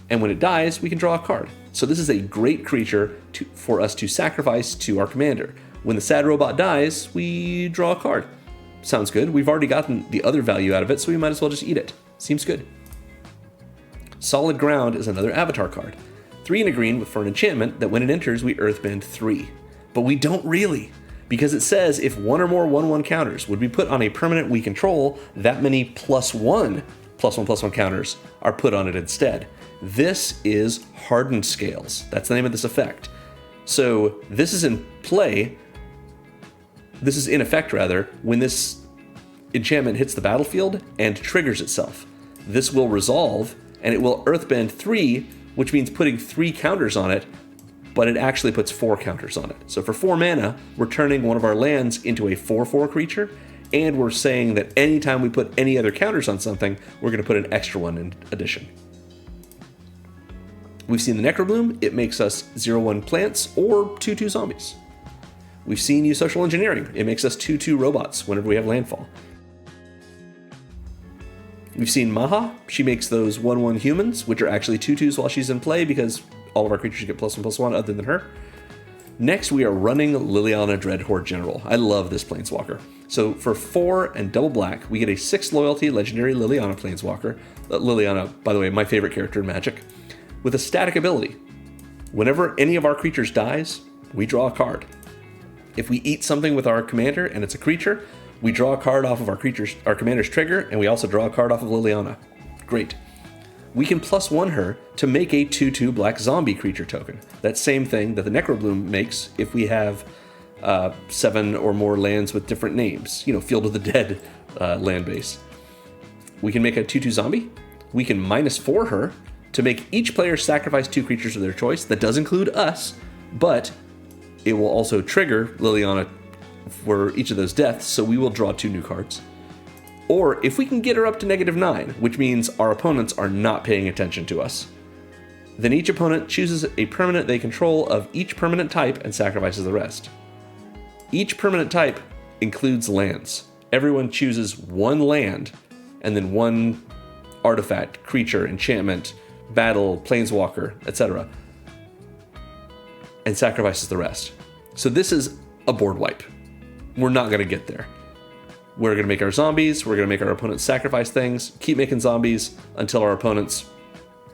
S1: And when it dies, we can draw a card. So this is a great creature for us to sacrifice to our commander. When the sad robot dies, we draw a card. Sounds good. We've already gotten the other value out of it, so we might as well just eat it. Seems good. Solid Ground is another avatar card. 3 and a green for an enchantment that when it enters, we Earthbend 3. But we don't really, because it says if one or more 1/1 counters would be put on a permanent we control, that many +1/+1/+1 counters are put on it instead. This is Hardened Scales. That's the name of this effect. So this is in play. This is in effect, rather, when this enchantment hits the battlefield and triggers itself. This will resolve, and it will Earthbend 3, which means putting 3 counters on it, but it actually puts 4 counters on it. So for 4 mana, we're turning one of our lands into a 4/4 creature, and we're saying that anytime we put any other counters on something, we're going to put an extra one in addition. We've seen the Necrobloom. It makes us 0/1 plants or 2/2 zombies. We've seen Use Social Engineering. It makes us 2/2 robots whenever we have Landfall. We've seen Maha. She makes those 1/1 humans, which are actually 2/2s while she's in play because all of our creatures get +1/+1 other than her. Next, we are running Liliana Dreadhorde General. I love this Planeswalker. So for 4 and double black, we get a 6 loyalty legendary Liliana Planeswalker. Liliana, by the way, my favorite character in Magic. With a static ability. Whenever any of our creatures dies, we draw a card. If we eat something with our commander and it's a creature, we draw a card off of our commander's trigger, and we also draw a card off of Liliana. Great. We can +1 her to make a 2/2 black zombie creature token. That same thing that the Necrobloom makes if we have 7 or more lands with different names. Field of the Dead land base. We can make a 2/2 zombie. We can -4 her to make each player sacrifice 2 creatures of their choice. That does include us, but it will also trigger Liliana for each of those deaths, so we will draw 2 new cards. Or if we can get her up to -9, which means our opponents are not paying attention to us, then each opponent chooses a permanent they control of each permanent type and sacrifices the rest. Each permanent type includes lands. Everyone chooses 1 land, and then 1 artifact, creature, enchantment, battle, planeswalker, etc., and sacrifices the rest. So this is a board wipe. We're not going to get there. We're going to make our zombies, we're going to make our opponents sacrifice things, keep making zombies until our opponents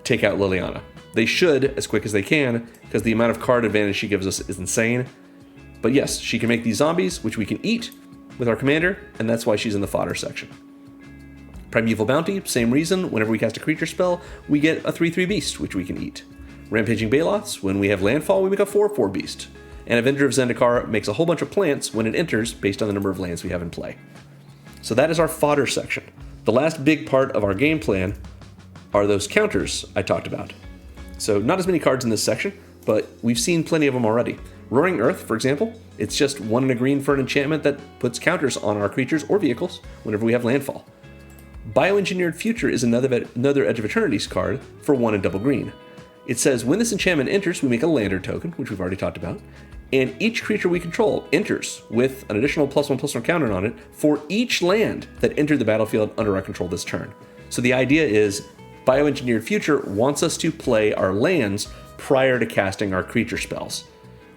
S1: take out Liliana. They should as quick as they can, because the amount of card advantage she gives us is insane. But yes, she can make these zombies, which we can eat with our commander, and that's why she's in the fodder section. Primeval Bounty, same reason. Whenever we cast a creature spell, we get a 3/3 beast, which we can eat. Rampaging Baloths, when we have Landfall, we make a 4/4 beast. And Avenger of Zendikar makes a whole bunch of plants when it enters based on the number of lands we have in play. So that is our fodder section. The last big part of our game plan are those counters I talked about. So not as many cards in this section, but we've seen plenty of them already. Roaring Earth, for example, it's just 1 and a green for an enchantment that puts counters on our creatures or vehicles whenever we have Landfall. Bioengineered Future is another Edge of Eternity's card for 1 and double green. It says when this enchantment enters, we make a lander token, which we've already talked about, And each creature we control enters with an additional +1/+1 counter on it for each land that entered the battlefield under our control this turn. So the idea is Bioengineered Future wants us to play our lands prior to casting our creature spells,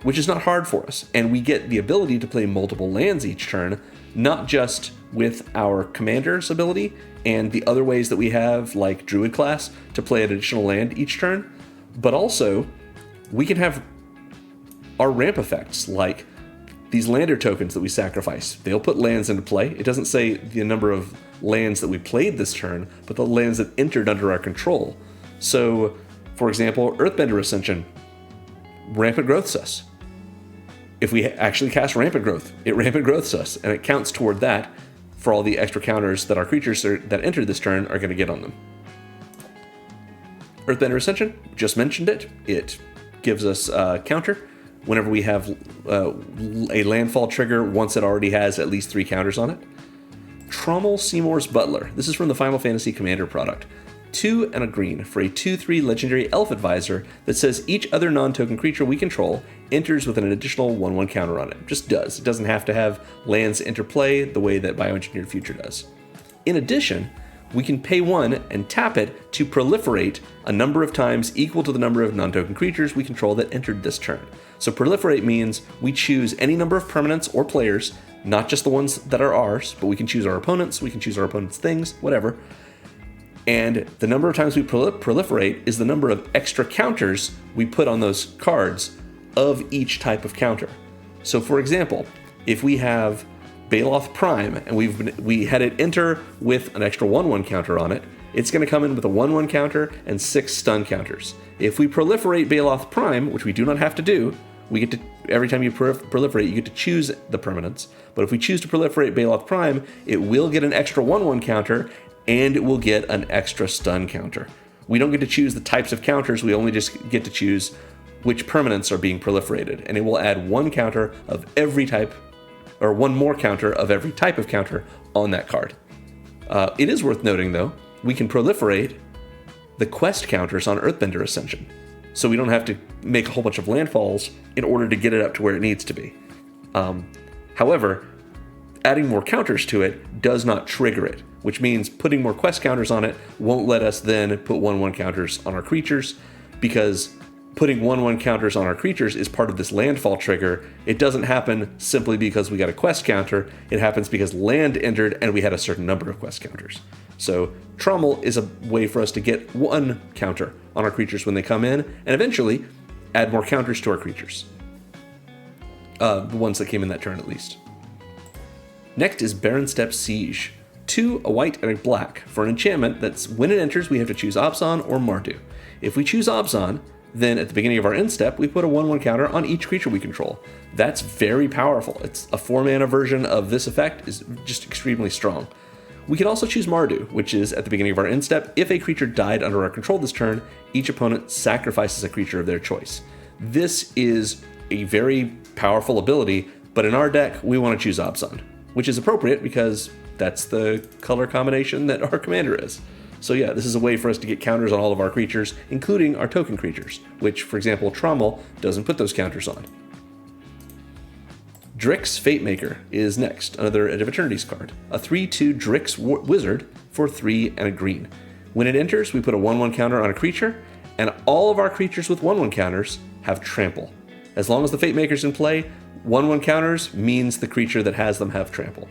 S1: which is not hard for us. And we get the ability to play multiple lands each turn, not just with our commander's ability and the other ways that we have, like Druid class, to play an additional land each turn, but also we can have our ramp effects, like these lander tokens that we sacrifice. They'll put lands into play. It doesn't say the number of lands that we played this turn, but the lands that entered under our control. So, for example, Earthbender Ascension, Rampant Growths us. If we actually cast Rampant Growth, it Rampant Growths us, and it counts toward that for all the extra counters that our creatures that entered this turn are going to get on them. Earthbender Ascension, just mentioned it. It gives us a counter whenever we have a landfall trigger once it already has at least 3 counters on it. Trommel Seymour's Butler. This is from the Final Fantasy Commander product. 2 and a green for a 2/3 legendary elf advisor that says each other non-token creature we control enters with an additional 1/1 counter on it. Just does. It doesn't have to have lands interplay the way that Bioengineered Future does. In addition, we can pay 1 and tap it to proliferate a number of times equal to the number of non-token creatures we control that entered this turn. So proliferate means we choose any number of permanents or players, not just the ones that are ours, but we can choose our opponents, we can choose our opponents' things, whatever. And the number of times we proliferate is the number of extra counters we put on those cards of each type of counter. So for example, if we have Baloth Prime and we had it enter with an extra 1/1 counter on it, it's going to come in with a 1/1 counter and 6 stun counters. If we proliferate Baloth Prime, which we do not have to do, we get to, every time you proliferate, you get to choose the permanents. But if we choose to proliferate Baloth Prime, it will get an extra 1/1 counter and it will get an extra stun counter. We don't get to choose the types of counters, we only just get to choose which permanents are being proliferated, and it will add 1 counter of every type, or 1 more counter of every type of counter on that card. It is worth noting, though, we can proliferate the quest counters on Earthbender Ascension, so we don't have to make a whole bunch of landfalls in order to get it up to where it needs to be. However, adding more counters to it does not trigger it, which means putting more quest counters on it won't let us then put 1/1 counters on our creatures, because putting 1/1 counters on our creatures is part of this landfall trigger. It doesn't happen simply because we got a quest counter, it happens because land entered and we had a certain number of quest counters. So Trommel is a way for us to get 1 counter on our creatures when they come in, and eventually add more counters to our creatures. The ones that came in that turn at least. Next is Barren Steppe Siege. 2, a white, and a black for an enchantment that's when it enters we have to choose Abzan or Mardu. If we choose Abzan, then at the beginning of our end step we put a 1/1 counter on each creature we control. That's very powerful. It's a 4-mana version of this effect, is just extremely strong. We can also choose Mardu, which is at the beginning of our end step. If a creature died under our control this turn, each opponent sacrifices a creature of their choice. This is a very powerful ability, but in our deck we want to choose Abzan, which is appropriate because that's the color combination that our commander is. So yeah, this is a way for us to get counters on all of our creatures, including our token creatures, which, for example, Trommel doesn't put those counters on. Drix Fatemaker is next, another Edge of Eternity's card. A 3/2 Drix Wizard for 3 and a green. When it enters, we put a 1/1 counter on a creature, and all of our creatures with 1/1 counters have trample. As long as the Fatemaker's in play, 1/1 counters means the creature that has them has trample.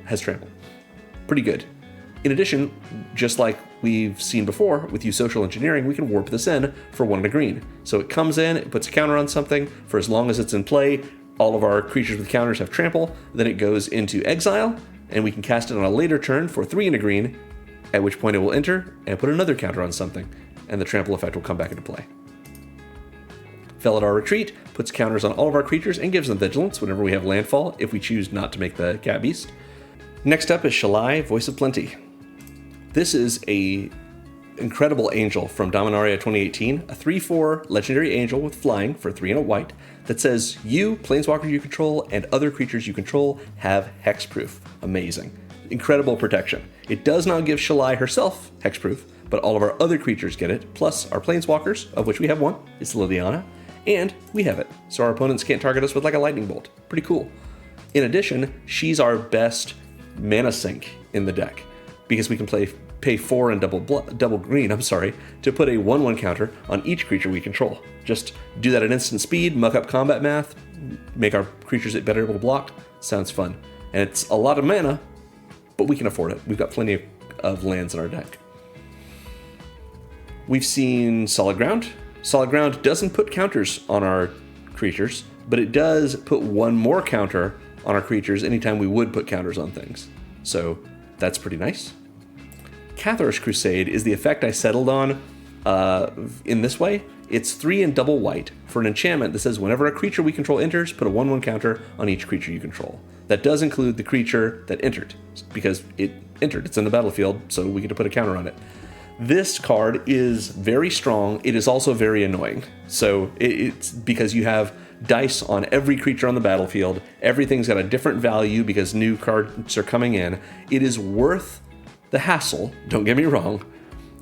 S1: Pretty good. In addition, just like we've seen before with Use Social Engineering, we can warp this in for 1 and a green. So it comes in, it puts a counter on something, for as long as it's in play, all of our creatures with counters have trample, then it goes into exile, and we can cast it on a later turn for 3 and a green, at which point it will enter and put another counter on something, and the trample effect will come back into play. Felidar Retreat puts counters on all of our creatures and gives them vigilance whenever we have landfall, if we choose not to make the cat beast. Next up is Shalai, Voice of Plenty. This is a incredible angel from Dominaria 2018, a 3/4 legendary angel with flying for 3 and a white that says you, planeswalkers you control, and other creatures you control have hexproof. Amazing. Incredible protection. It does not give Shalai herself hexproof, but all of our other creatures get it, plus our planeswalkers, of which we have 1, is Liliana, And we have it, so our opponents can't target us with like a lightning bolt. Pretty cool. In addition, she's our best mana sink in the deck, because we can pay 4 and double green, to put a 1/1 counter on each creature we control. Just do that at instant speed, muck up combat math, make our creatures better able to block. Sounds fun. And it's a lot of mana, but we can afford it. We've got plenty of lands in our deck. We've seen Solid Ground. Solid Ground doesn't put counters on our creatures, but it does put one more counter on our creatures anytime we would put counters on things. So that's pretty nice. Cathar's Crusade is the effect I settled on in this way. It's 3 and double white for an enchantment that says whenever a creature we control enters, put a 1/1 counter on each creature you control. That does include the creature that entered, because it entered. It's in the battlefield, so we get to put a counter on it. This card is very strong. It is also very annoying. So it's because you have dice on every creature on the battlefield. Everything's got a different value because new cards are coming in. It is worth the hassle, don't get me wrong,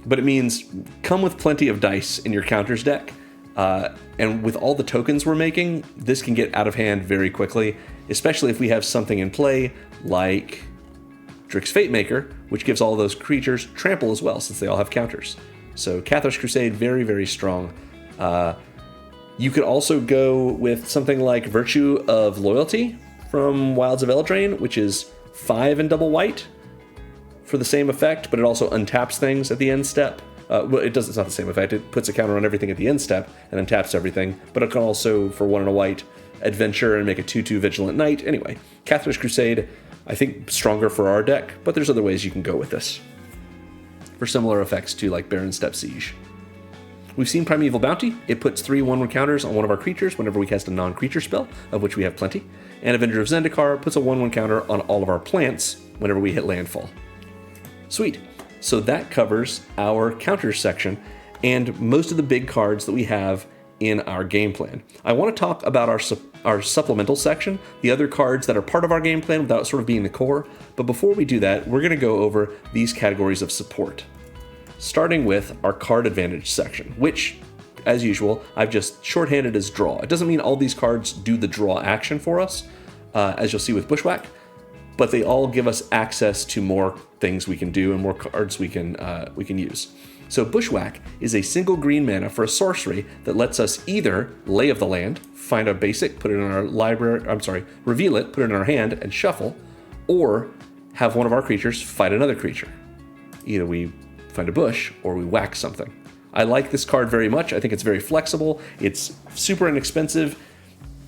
S1: but it means come with plenty of dice in your counters deck. And with all the tokens we're making, this can get out of hand very quickly, especially if we have something in play like Drix Fatemaker, which gives all of those creatures trample as well, since they all have counters. So Cathar's Crusade, very, very strong. You could also go with something like Virtue of Loyalty from Wilds of Eldraine, which is 5 and double white for the same effect, but it also untaps things at the end step. Well, it's not the same effect. It puts a counter on everything at the end step and untaps everything, but it can also, for 1 and a white, adventure and make a 2/2 Vigilant Knight. Anyway, Cathar's Crusade, I think stronger for our deck, but there's other ways you can go with this for similar effects to like Baron Step Siege. We've seen Primeval Bounty. It puts 3 1/1 counters on one of our creatures whenever we cast a non-creature spell, of which we have plenty. And Avenger of Zendikar puts a 1/1 counter on all of our plants whenever we hit landfall. Sweet. So that covers our counters section and most of the big cards that we have in our game plan. I want to talk about our supplemental section, the other cards that are part of our game plan without sort of being the core. But before we do that, we're going to go over these categories of support. Starting with our card advantage section, which, as usual, I've just shorthanded as draw. It doesn't mean all these cards do the draw action for us, as you'll see with Bushwhack, but they all give us access to more things we can do and more cards we can use. So Bushwhack is a single green mana for a sorcery that lets us either Lay of the Land, find a basic, put it in our library, reveal it, put it in our hand, and shuffle, or have one of our creatures fight another creature. Either we find a bush or we whack something. I like this card very much. I think it's very flexible. It's super inexpensive,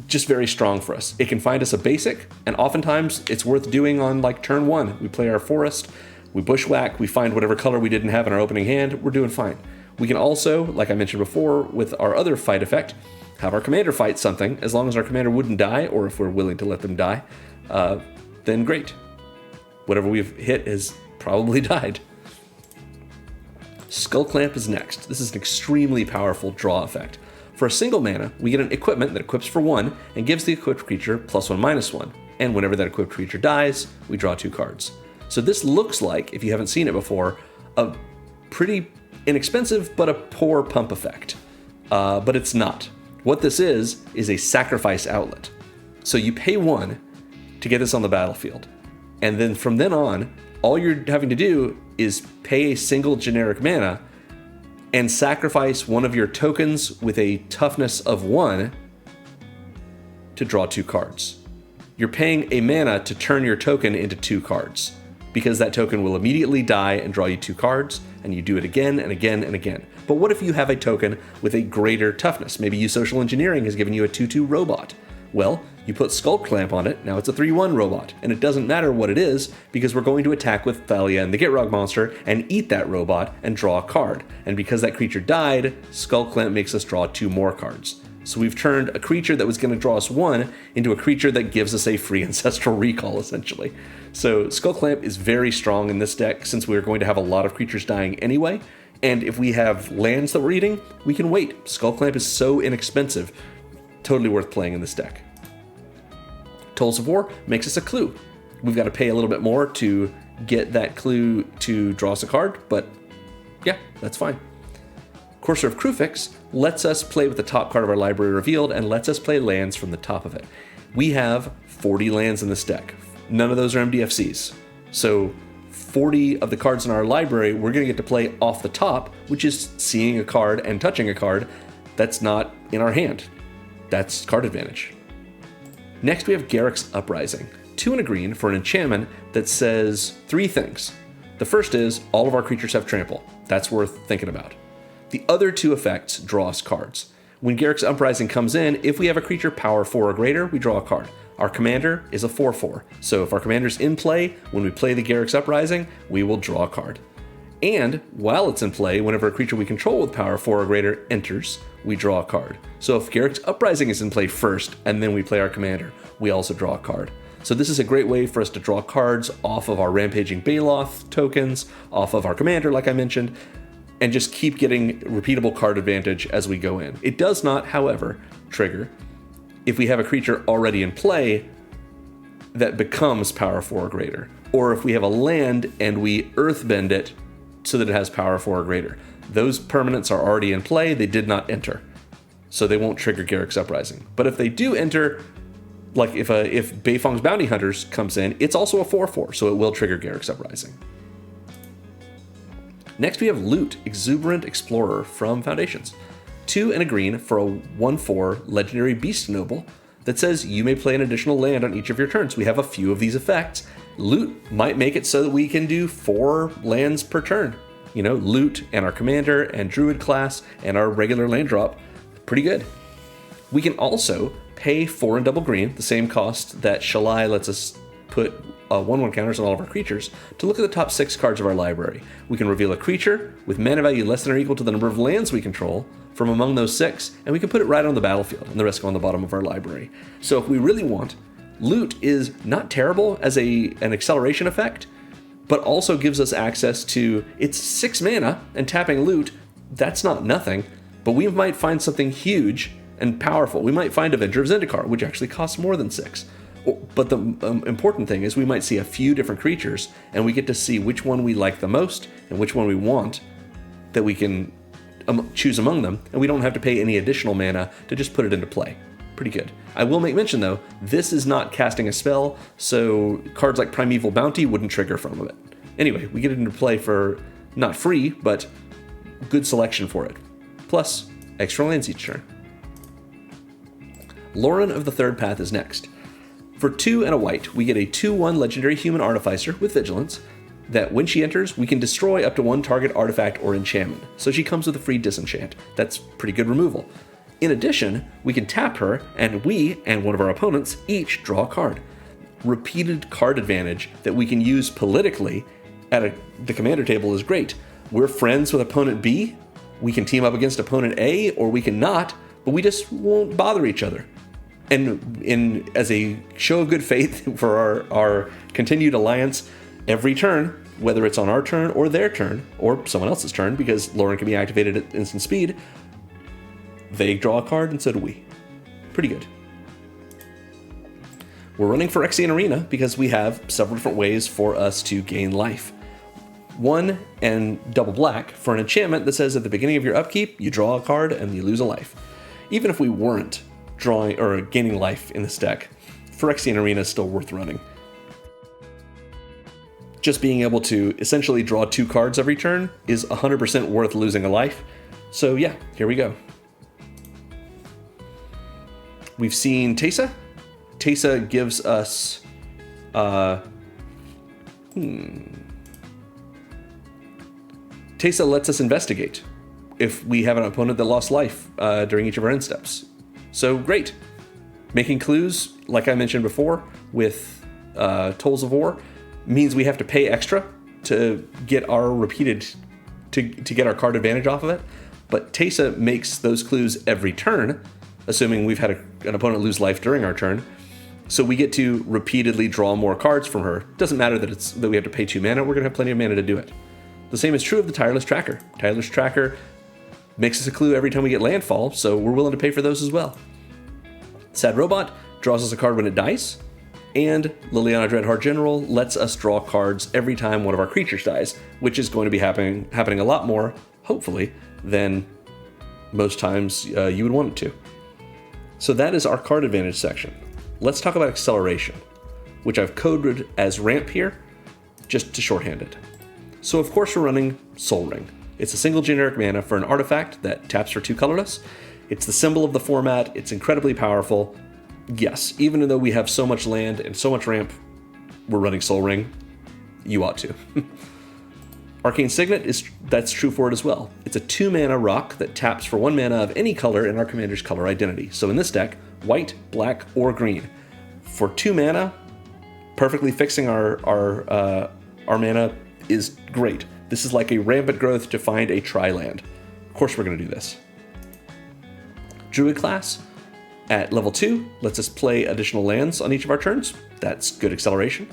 S1: just very strong for us. It can find us a basic, and oftentimes it's worth doing on like turn 1. We play our forest, we bushwhack, we find whatever color we didn't have in our opening hand, we're doing fine. We can also, like I mentioned before, with our other fight effect, have our commander fight something. As long as our commander wouldn't die, or if we're willing to let them die, then great. Whatever we've hit has probably died. Skull Clamp is next. This is an extremely powerful draw effect. For a single mana, we get an equipment that equips for 1 and gives the equipped creature +1/-1. And whenever that equipped creature dies, we draw 2 cards. So this looks like, if you haven't seen it before, a pretty inexpensive but a poor pump effect. But it's not. What this is a sacrifice outlet. So you pay 1 to get this on the battlefield. And then from then on, all you're having to do is pay a single generic mana and sacrifice one of your tokens with a toughness of 1 to draw 2 cards. You're paying a mana to turn your token into 2 cards, because that token will immediately die and draw you 2 cards, and you do it again and again and again. But what if you have a token with a greater toughness? Maybe you Social Engineering has given you a 2/2 robot. Well, you put Skull Clamp on it, now it's a 3/1 robot, and it doesn't matter what it is, because we're going to attack with Thalia and the Gitrog monster and eat that robot and draw a card. And because that creature died, Skull Clamp makes us draw 2 more cards. So we've turned a creature that was going to draw us 1 into a creature that gives us a free Ancestral Recall, essentially. So Skull Clamp is very strong in this deck, since we're going to have a lot of creatures dying anyway, and if we have lands that we're eating, we can wait. Skull Clamp is so inexpensive, totally worth playing in this deck. Tolls of War makes us a clue. We've got to pay a little bit more to get that clue to draw us a card, but yeah, that's fine. Courser of Krufix lets us play with the top card of our library revealed and lets us play lands from the top of it. We have 40 lands in this deck. None of those are MDFCs. So 40 of the cards in our library, we're going to get to play off the top, which is seeing a card and touching a card that's not in our hand. That's card advantage. Next, we have Garruk's Uprising. 2 and a green for an enchantment that says 3 things. The first is all of our creatures have trample. That's worth thinking about. The other 2 effects draw us cards. When Garruk's Uprising comes in, if we have a creature power 4 or greater, we draw a card. Our commander is a 4/4. So if our commander's in play, when we play the Garruk's Uprising, we will draw a card. And while it's in play, whenever a creature we control with power 4 or greater enters, we draw a card. So if Garruk's Uprising is in play first, and then we play our commander, we also draw a card. So this is a great way for us to draw cards off of our Rampaging Baloth tokens, off of our commander, like I mentioned, and just keep getting repeatable card advantage as we go in. It does not, however, trigger if we have a creature already in play that becomes power 4 or greater, or if we have a land and we earthbend it so that it has power 4 or greater. Those permanents are already in play, they did not enter, so they won't trigger Garruk's Uprising. But if they do enter, like if Beifong's Bounty Hunters comes in, it's also a 4/4, so it will trigger Garruk's Uprising. Next we have Loot, Exuberant Explorer from Foundations. 2 and a green for a 1/4 legendary Beast Noble that says you may play an additional land on each of your turns. We have a few of these effects. Loot might make it so that we can do 4 lands per turn. You know, Loot and our commander and Druid class and our regular land drop. Pretty good. We can also pay 4 and double green, the same cost that Shalai lets us put 1/1 counters on all of our creatures, to look at the top 6 cards of our library. We can reveal a creature with mana value less than or equal to the number of lands we control from among those 6, and we can put it right on the battlefield, and the rest go on the bottom of our library. So if we really want, Loot is not terrible as an acceleration effect, but also gives us access to, it's 6 mana, and tapping Loot, that's not nothing, but we might find something huge and powerful. We might find Avenger of Zendikar, which actually costs more than 6. But the important thing is we might see a few different creatures, and we get to see which one we like the most and which one we want, that we can choose among them, and we don't have to pay any additional mana to just put it into play. Pretty good. I will make mention though, this is not casting a spell, so cards like Primeval Bounty wouldn't trigger from it. Anyway, we get it into play for not free, but good selection for it. Plus, extra lands each turn. Lauren of the Third Path is next. For 2 and a white, we get a 2/1 legendary human artificer with vigilance that when she enters, we can destroy up to 1 target artifact or enchantment. So she comes with a free disenchant. That's pretty good removal. In addition, we can tap her, and we and one of our opponents each draw a card. Repeated card advantage that we can use politically at the commander table is great. We're friends with opponent B, we can team up against opponent A, or we can not, but we just won't bother each other. And as a show of good faith for our continued alliance, every turn, whether it's on our turn or their turn, or someone else's turn, because Lauren can be activated at instant speed, they draw a card and so do we. Pretty good. We're running Phyrexian Arena because we have several different ways for us to gain life. 1 and double black for an enchantment that says at the beginning of your upkeep, you draw a card and you lose a life. Even if we weren't drawing or gaining life in this deck, Phyrexian Arena is still worth running. Just being able to essentially draw 2 cards every turn is 100% worth losing a life. So yeah, here we go. We've seen Teysa. Teysa gives us Teysa lets us investigate if we have an opponent that lost life during each of our end steps. So great. Making clues, like I mentioned before, with Tolls of War, means we have to pay extra to get our repeated, to get our card advantage off of it. But Teysa makes those clues every turn, assuming we've had an opponent lose life during our turn. So we get to repeatedly draw more cards from her. Doesn't matter that we have to pay 2 mana, we're going to have plenty of mana to do it. The same is true of the Tireless Tracker. Tireless Tracker makes us a clue every time we get Landfall, so we're willing to pay for those as well. Sad Robot draws us a card when it dies, and Liliana Dreadheart General lets us draw cards every time one of our creatures dies, which is going to be happening a lot more, hopefully, than most times you would want it to. So that is our card advantage section. Let's talk about acceleration, which I've coded as ramp here, just to shorthand it. So of course we're running Soul Ring. It's a single generic mana for an artifact that taps for 2 colorless. It's the symbol of the format. It's incredibly powerful. Yes, even though we have so much land and so much ramp, we're running Soul Ring. You ought to. Arcane Signet, that's true for it as well. It's a 2 mana rock that taps for 1 mana of any color in our commander's color identity. So in this deck, white, black, or green. For 2 mana, perfectly fixing our mana is great. This is like a rampant growth to find a tri-land. Of course we're going to do this. Druid class at level 2 lets us play additional lands on each of our turns. That's good acceleration.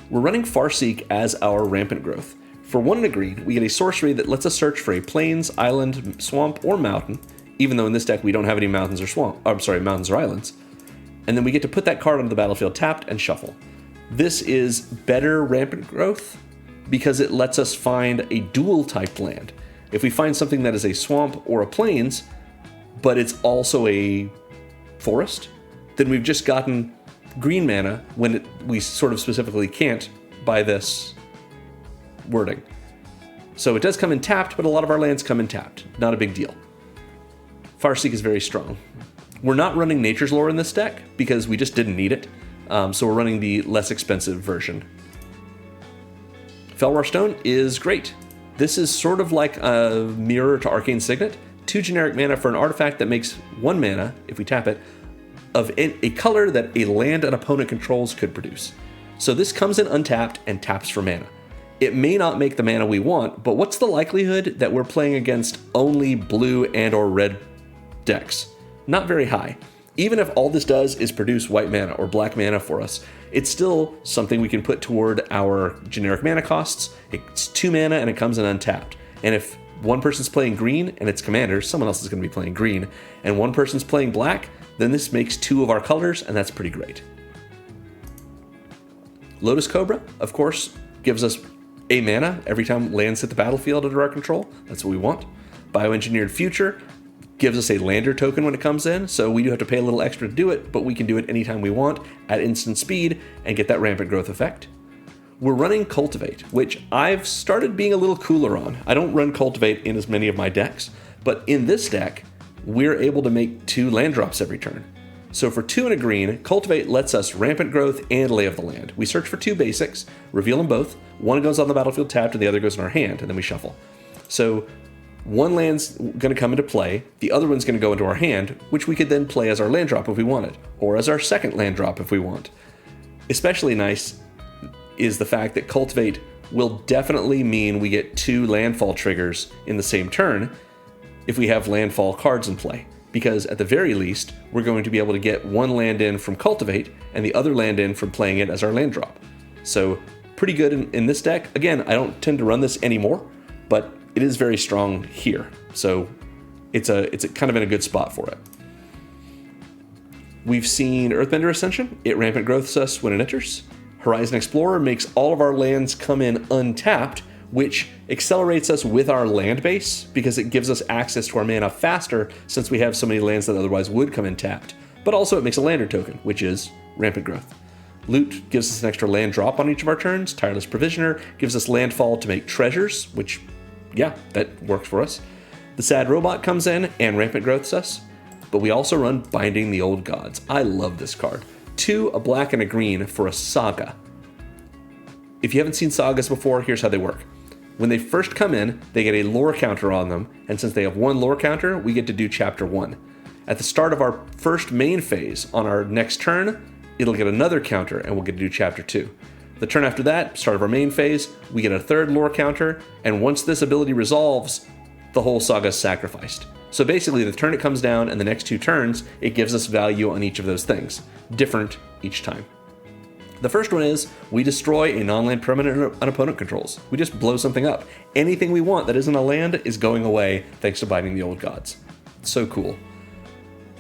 S1: We're running Farseek as our rampant growth. For 1 and a green, we get a sorcery that lets us search for a plains, island, swamp, or mountain, even though in this deck we don't have any mountains or mountains or islands. And then we get to put that card onto the battlefield tapped and shuffle. This is better rampant growth because it lets us find a dual type land. If we find something that is a swamp or a plains, but it's also a forest, then we've just gotten green mana when we sort of specifically can't by this wording. So it does come in tapped, but a lot of our lands come in tapped. Not a big deal. Farseek is very strong. We're not running Nature's Lore in this deck because we just didn't need it. So we're running the less expensive version. Felwar Stone is great. This is sort of like a mirror to Arcane Signet. 2 generic mana for an artifact that makes 1 mana, if we tap it, of a color that a land an opponent controls could produce. So this comes in untapped and taps for mana. It may not make the mana we want, but what's the likelihood that we're playing against only blue and or red decks? Not very high. Even if all this does is produce white mana or black mana for us, it's still something we can put toward our generic mana costs. It's 2 mana and it comes in untapped. And if one person's playing green and it's commander, someone else is going to be playing green, and one person's playing black, then this makes 2 of our colors, and that's pretty great. Lotus Cobra, of course, gives us a mana every time lands hit the battlefield under our control. That's what we want. Bioengineered Future gives us a lander token when it comes in, so we do have to pay a little extra to do it, but we can do it anytime we want at instant speed and get that rampant growth effect. We're running Cultivate, which I've started being a little cooler on. I don't run Cultivate in as many of my decks, but in this deck, we're able to make 2 land drops every turn. So for 2 and a green, Cultivate lets us rampant growth and Lay of the Land. We search for 2 basics, reveal them both. One goes on the battlefield tapped and the other goes in our hand, and then we shuffle. So one land's going to come into play, the other one's going to go into our hand, which we could then play as our land drop if we wanted, or as our second land drop if we want. Especially nice is the fact that Cultivate will definitely mean we get 2 landfall triggers in the same turn if we have landfall cards in play. Because at the very least, we're going to be able to get 1 land in from Cultivate and the other land in from playing it as our land drop. So pretty good in this deck. Again, I don't tend to run this anymore, but it is very strong here. So it's kind of in a good spot for it. We've seen Earthbender Ascension. It rampant growths us when it enters. Horizon Explorer makes all of our lands come in untapped, which accelerates us with our land base because it gives us access to our mana faster since we have so many lands that otherwise would come in tapped. But also it makes a lander token, which is rampant growth. Loot gives us an extra land drop on each of our turns. Tireless Provisioner gives us landfall to make treasures, which, yeah, that works for us. The Sad Robot comes in and rampant growths us, but we also run Binding the Old Gods. I love this card. 2, a black and a green for a saga. If you haven't seen sagas before, here's how they work. When they first come in, they get a lore counter on them, and since they have 1 lore counter, we get to do chapter 1. At the start of our first main phase, on our next turn, it'll get another counter, and we'll get to do chapter 2. The turn after that, start of our main phase, we get a 3rd lore counter, and once this ability resolves, the whole saga is sacrificed. So basically, the turn it comes down and the next 2 turns, it gives us value on each of those things. Different each time. The first one is, we destroy a non-land permanent an opponent controls. We just blow something up. Anything we want that isn't a land is going away thanks to Binding the Old Gods. So cool.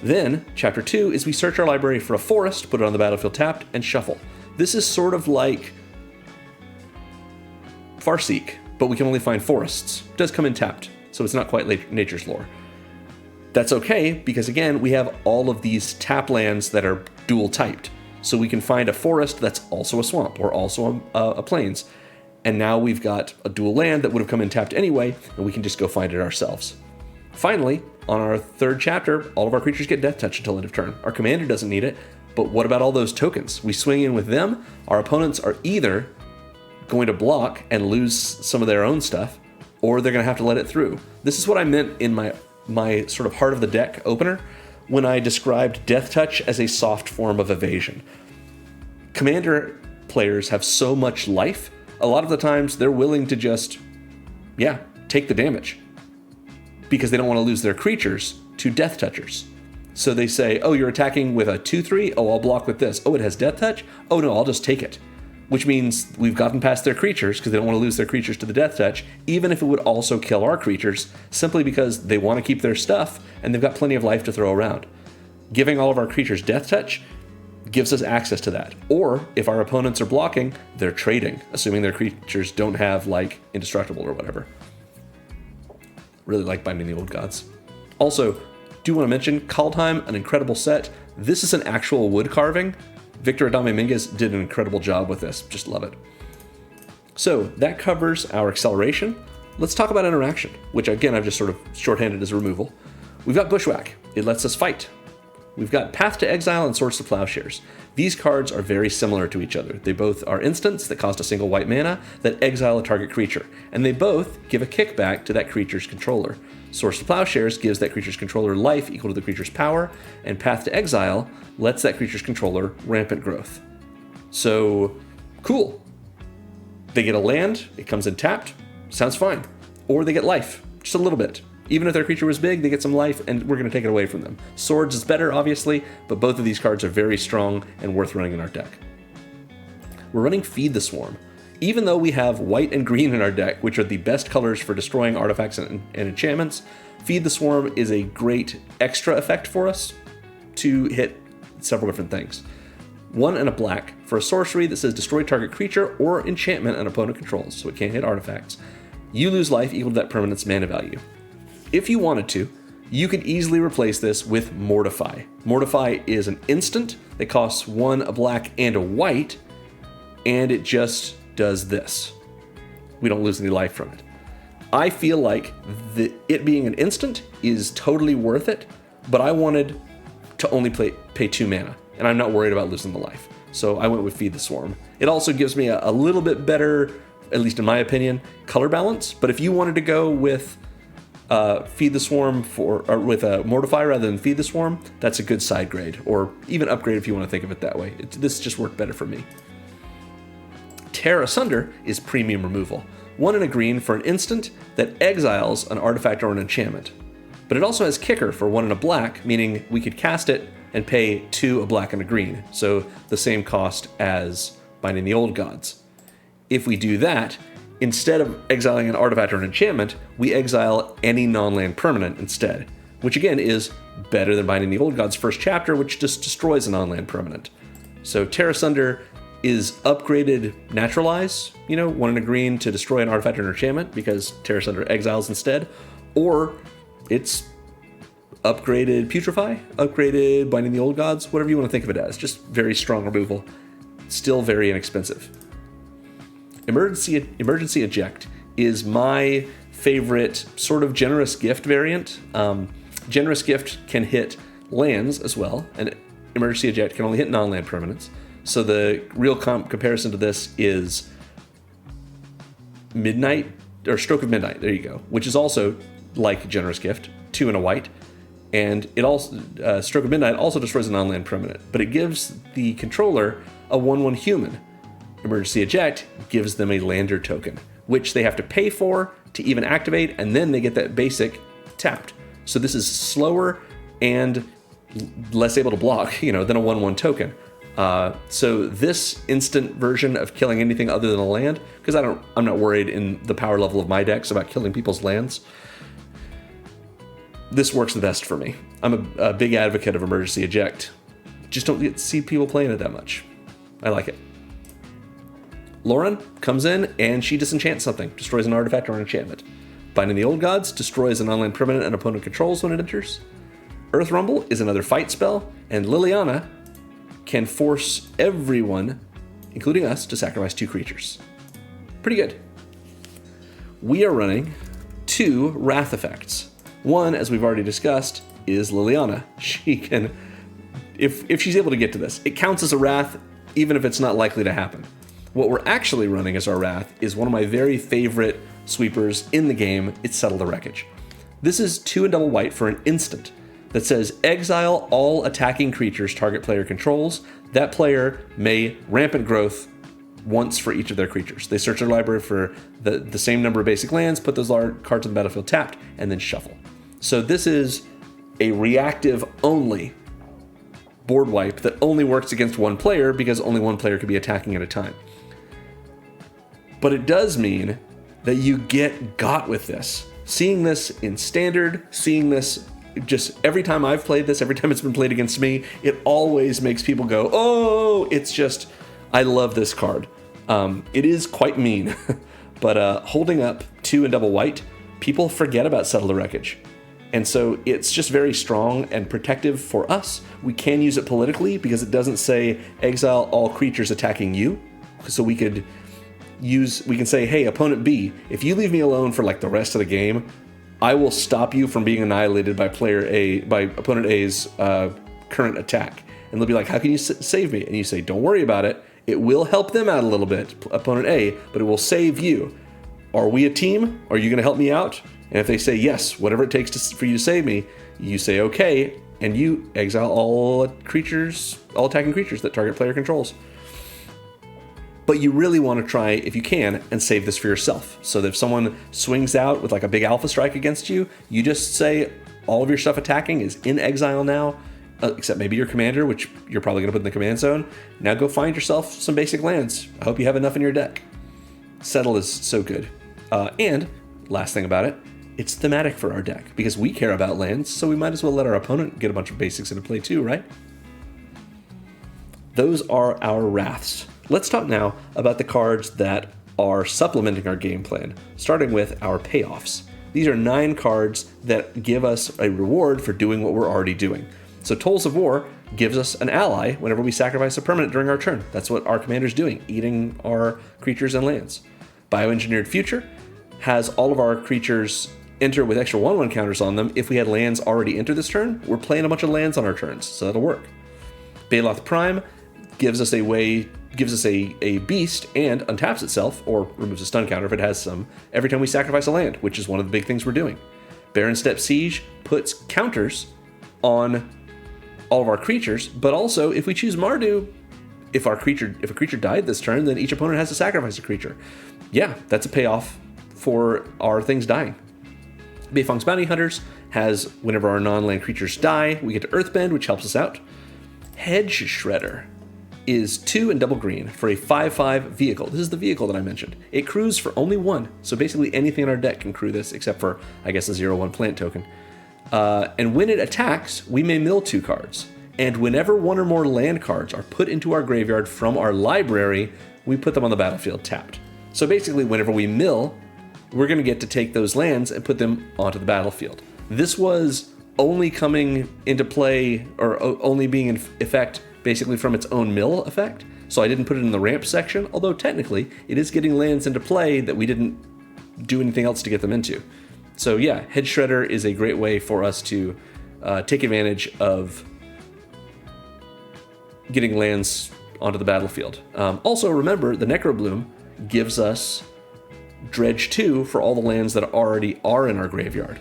S1: Then, chapter 2 is we search our library for a forest, put it on the battlefield tapped, and shuffle. This is sort of like Farseek, but we can only find forests. It does come in tapped, so it's not quite Nature's Lore. That's okay, because again, we have all of these tap lands that are dual typed. So we can find a forest that's also a swamp or also a plains. And now we've got a dual land that would have come in tapped anyway, and we can just go find it ourselves. Finally, on our third chapter, all of our creatures get Death Touch until end of turn. Our commander doesn't need it, but what about all those tokens? We swing in with them, our opponents are either going to block and lose some of their own stuff, or they're going to have to let it through. This is what I meant in my sort of heart of the deck opener when I described Death Touch as a soft form of evasion. Commander players have so much life, a lot of the times they're willing to just, take the damage because they don't want to lose their creatures to Death Touchers. So they say, oh, you're attacking with a 2/3? Oh, I'll block with this. Oh, it has Death Touch? Oh no, I'll just take it. Which means we've gotten past their creatures because they don't want to lose their creatures to the Death Touch, even if it would also kill our creatures, simply because they want to keep their stuff and they've got plenty of life to throw around. Giving all of our creatures Death Touch gives us access to that. Or if our opponents are blocking, they're trading, assuming their creatures don't have like Indestructible or whatever. Really like Binding the Old Gods. Also, do want to mention Kaldheim, an incredible set. This is an actual wood carving. Victor Adame Minguez did an incredible job with this. Just love it. So that covers our acceleration. Let's talk about interaction, which again, I've just sort of shorthanded as removal. We've got Bushwhack. It lets us fight. We've got Path to Exile and Swords to Plowshares. These cards are very similar to each other. They both are instants that cost a single white mana that exile a target creature, and they both give a kickback to that creature's controller. Swords to Plowshares gives that creature's controller life equal to the creature's power, and Path to Exile lets that creature's controller rampant growth. So, cool. They get a land, it comes in tapped, sounds fine. Or they get life, just a little bit. Even if their creature was big, they get some life, and we're going to take it away from them. Swords is better, obviously, but both of these cards are very strong and worth running in our deck. We're running Feed the Swarm. Even though we have white and green in our deck, which are the best colors for destroying artifacts and enchantments, Feed the Swarm is a great extra effect for us to hit several different things. 1 and a black for a sorcery that says destroy target creature or enchantment an opponent controls, so it can't hit artifacts. You lose life equal to that permanent's mana value. If you wanted to, you could easily replace this with Mortify. Mortify is an instant that costs 1, a black, and a white, and it just does this. We don't lose any life from it. I feel like it being an instant is totally worth it, but I wanted to only pay 2 mana, and I'm not worried about losing the life. So I went with Feed the Swarm. It also gives me a little bit better, at least in my opinion, color balance, but if you wanted to go with Feed the Swarm or with a Mortify rather than Feed the Swarm, that's a good side grade, or even upgrade if you want to think of it that way. This just worked better for me. Tear Asunder is premium removal. 1 and a green for an instant that exiles an artifact or an enchantment. But it also has Kicker for 1 and a black, meaning we could cast it and pay 2, a black and a green, so the same cost as Binding the Old Gods. If we do that, instead of exiling an artifact or an enchantment, we exile any non-land permanent instead, which again is better than Binding the Old Gods' first chapter, which just destroys a non-land permanent. So Tear Asunder is upgraded Naturalize, 1 and a green to destroy an artifact or an enchantment because Tear Asunder exiles instead, or it's upgraded Putrefy, upgraded Binding the Old Gods, whatever you want to think of it as, just very strong removal, still very inexpensive. Emergency Eject is my favorite sort of Generous Gift variant. Generous Gift can hit lands as well, and Emergency Eject can only hit non-land permanents. So the real comparison to this is Midnight, or Stroke of Midnight, there you go, which is also like Generous Gift, 2 and a white. And it also Stroke of Midnight also destroys a non-land permanent, but it gives the controller a 1/1 human. Emergency Eject gives them a lander token, which they have to pay for to even activate, and then they get that basic tapped. So this is slower and less able to block, than a 1/1 token. So this instant version of killing anything other than a land, because I'm not worried in the power level of my decks about killing people's lands. This works the best for me. I'm a big advocate of Emergency Eject. Just don't get to see people playing it that much. I like it. Lauren comes in and she disenchants something, destroys an artifact or an enchantment. Binding the Old Gods destroys a non-land permanent an opponent controls when it enters. Earth Rumble is another fight spell, and Liliana can force everyone, including us, to sacrifice 2 creatures. Pretty good. We are running 2 Wrath effects. One, as we've already discussed, is Liliana. She can, if she's able to get to this, it counts as a Wrath even if it's not likely to happen. What we're actually running as our Wrath is one of my very favorite sweepers in the game. It's Settle the Wreckage. This is 2 and double white for an instant that says exile all attacking creatures target player controls. That player may rampant growth once for each of their creatures. They search their library for the same number of basic lands, put those cards on the battlefield tapped, and then shuffle. So this is a reactive only board wipe that only works against one player because only one player could be attacking at a time. But it does mean that you got with this. Seeing this in Standard, seeing this just every time I've played this, every time it's been played against me, it always makes people go, oh, it's just, I love this card. It is quite mean, but holding up 2 and double white, people forget about Settle the Wreckage. And so it's just very strong and protective for us. We can use it politically because it doesn't say exile all creatures attacking you. So we can say, hey, opponent B, if you leave me alone for like the rest of the game, I will stop you from being annihilated by opponent A's current attack. And they'll be like, how can you save me? And you say, don't worry about it. It will help them out a little bit, opponent A, but it will save you. Are we a team? Are you going to help me out? And if they say yes, whatever it takes for you to save me, you say okay, and you exile all attacking creatures that target player controls. But you really want to try, if you can, and save this for yourself. So that if someone swings out with like a big alpha strike against you, you just say all of your stuff attacking is in exile now, except maybe your commander, which you're probably going to put in the command zone. Now go find yourself some basic lands. I hope you have enough in your deck. Settle is so good. And last thing about it, it's thematic for our deck because we care about lands, so we might as well let our opponent get a bunch of basics into play too, right? Those are our Wraths. Let's talk now about the cards that are supplementing our game plan, starting with our Payoffs. These are 9 cards that give us a reward for doing what we're already doing. So Tolls of War gives us an ally whenever we sacrifice a permanent during our turn. That's what our commander's doing, eating our creatures and lands. Bioengineered Future has all of our creatures enter with extra 1/1 counters on them. If we had lands already enter this turn, we're playing a bunch of lands on our turns, so that'll work. Baloth Prime gives us a beast and untaps itself, or removes a stun counter if it has some, every time we sacrifice a land, which is one of the big things we're doing. Barren Step Siege puts counters on all of our creatures, but also if we choose Mardu, if a creature died this turn, then each opponent has to sacrifice a creature. Yeah, that's a payoff for our things dying. Beifong's Bounty Hunters has whenever our non-land creatures die, we get to Earthbend, which helps us out. Hedge Shredder is 2 and double green for a 5/5 vehicle. This is the vehicle that I mentioned. It crews for only 1, so basically anything in our deck can crew this, except for, I guess, a 0/1 plant token. And when it attacks, we may mill 2 cards. And whenever 1 or more land cards are put into our graveyard from our library, we put them on the battlefield tapped. So basically, whenever we mill, we're going to get to take those lands and put them onto the battlefield. This was only coming into play, or only being in effect basically from its own mill effect, so I didn't put it in the ramp section, although technically it is getting lands into play that we didn't do anything else to get them into. So yeah, Hedge Shredder is a great way for us to take advantage of getting lands onto the battlefield. Also remember, the Necrobloom gives us Dredge 2 for all the lands that already are in our graveyard,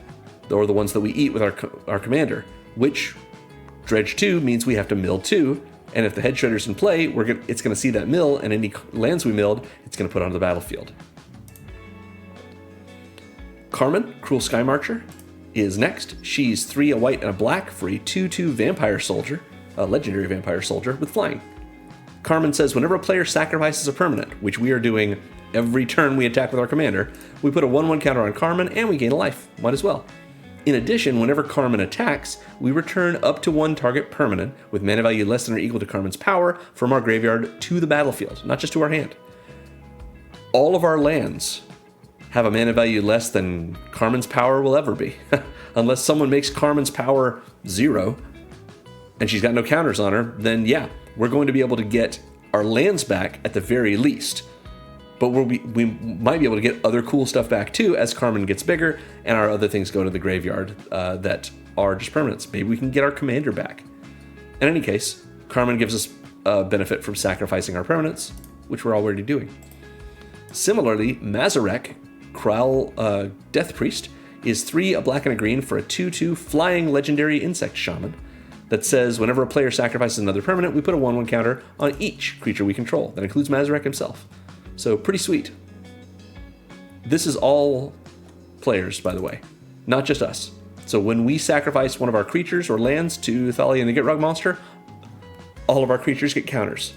S1: or the ones that we eat with our commander, which Dredge 2 means we have to mill 2, and if the Hedge Shredder's in play, it's going to see that mill, and any lands we milled, it's going to put onto the battlefield. Carmen, Cruel Sky Marcher, is next. She's 3 a white and a black for a 2/2 Vampire Soldier, a legendary Vampire Soldier with flying. Carmen says whenever a player sacrifices a permanent, which we are doing every turn we attack with our commander, we put a 1/1 counter on Carmen and we gain a life. Might as well. In addition, whenever Carmen attacks, we return up to 1 target permanent with mana value less than or equal to Carmen's power from our graveyard to the battlefield, not just to our hand. All of our lands have a mana value less than Carmen's power will ever be, unless someone makes Carmen's power 0, and she's got no counters on her, then yeah, we're going to be able to get our lands back at the very least. But we might be able to get other cool stuff back too as Carmen gets bigger and our other things go to the graveyard that are just permanents. Maybe we can get our commander back. In any case, Carmen gives us a benefit from sacrificing our permanents, which we're already doing. Similarly, Mazarek, Kral Death Priest, is 3, a black and a green for a 2/2 flying legendary insect shaman that says whenever a player sacrifices another permanent, we put a 1/1 counter on each creature we control. That includes Mazarek himself. So pretty sweet. This is all players, by the way, not just us. So when we sacrifice one of our creatures or lands to Thalia and the Gitrog monster, all of our creatures get counters.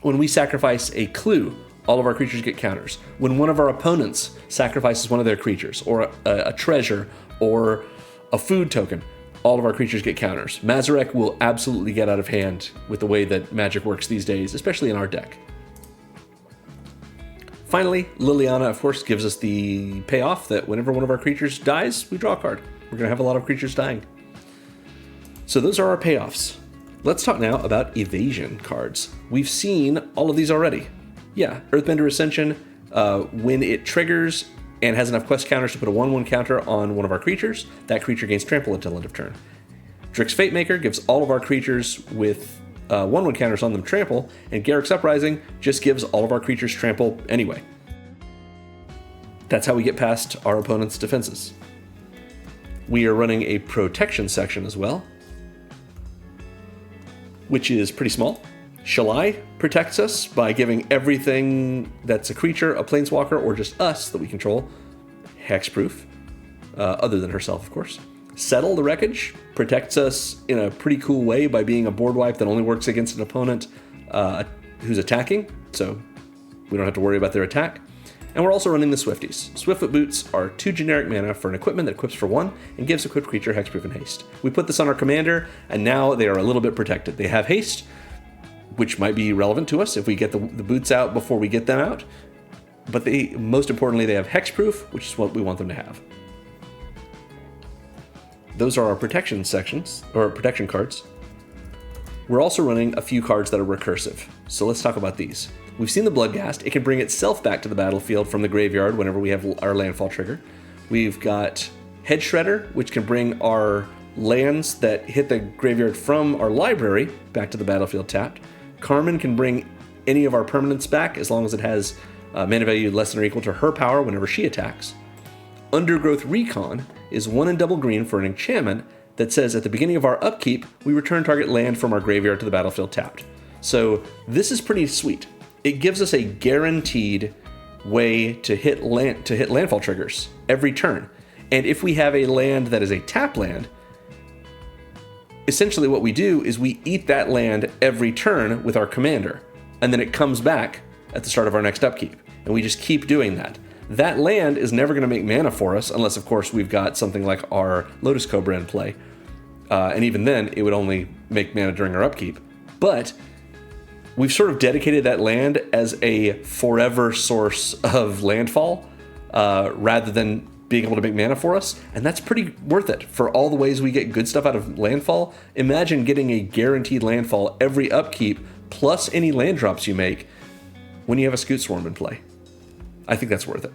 S1: When we sacrifice a clue, all of our creatures get counters. When one of our opponents sacrifices one of their creatures, or a treasure, or a food token, all of our creatures get counters. Mazarek will absolutely get out of hand with the way that Magic works these days, especially in our deck. Finally, Liliana, of course, gives us the payoff that whenever one of our creatures dies, we draw a card. We're going to have a lot of creatures dying. So those are our payoffs. Let's talk now about evasion cards. We've seen all of these already. Yeah, Earthbender Ascension, when it triggers and has enough quest counters to put a 1/1 counter on one of our creatures, that creature gains trample until end of turn. Drix Fatemaker gives all of our creatures with 1/1 counters on them trample, and Garruk's Uprising just gives all of our creatures trample anyway. That's how we get past our opponent's defenses. We are running a protection section as well, which is pretty small. Shalai protects us by giving everything that's a creature, a planeswalker, or just us that we control hexproof, other than herself, of course. Settle the Wreckage protects us in a pretty cool way by being a board wipe that only works against an opponent who's attacking, so we don't have to worry about their attack. And we're also running the Swifties. Swiftfoot Boots are 2 generic mana for an equipment that equips for 1 and gives equipped creature hexproof and haste. We put this on our commander, and now they are a little bit protected. They have haste, which might be relevant to us if we get the boots out before we get them out. But most importantly, they have hexproof, which is what we want them to have. Those are our protection sections, or protection cards. We're also running a few cards that are recursive. So let's talk about these. We've seen the Bloodghast. It can bring itself back to the battlefield from the graveyard whenever we have our landfall trigger. We've got Head Shredder, which can bring our lands that hit the graveyard from our library back to the battlefield tapped. Carmen can bring any of our permanents back as long as it has mana value less than or equal to her power whenever she attacks. Undergrowth Recon is 1 and double green for an enchantment that says at the beginning of our upkeep, we return target land from our graveyard to the battlefield tapped. So this is pretty sweet. It gives us a guaranteed way to hit landfall triggers every turn. And if we have a land that is a tap land, essentially what we do is we eat that land every turn with our commander, and then it comes back at the start of our next upkeep. And we just keep doing that. That land is never going to make mana for us unless, of course, we've got something like our Lotus Cobra in play. And even then, it would only make mana during our upkeep. But we've sort of dedicated that land as a forever source of landfall rather than being able to make mana for us. And that's pretty worth it for all the ways we get good stuff out of landfall. Imagine getting a guaranteed landfall every upkeep plus any land drops you make when you have a Scoot Swarm in play. I think that's worth it.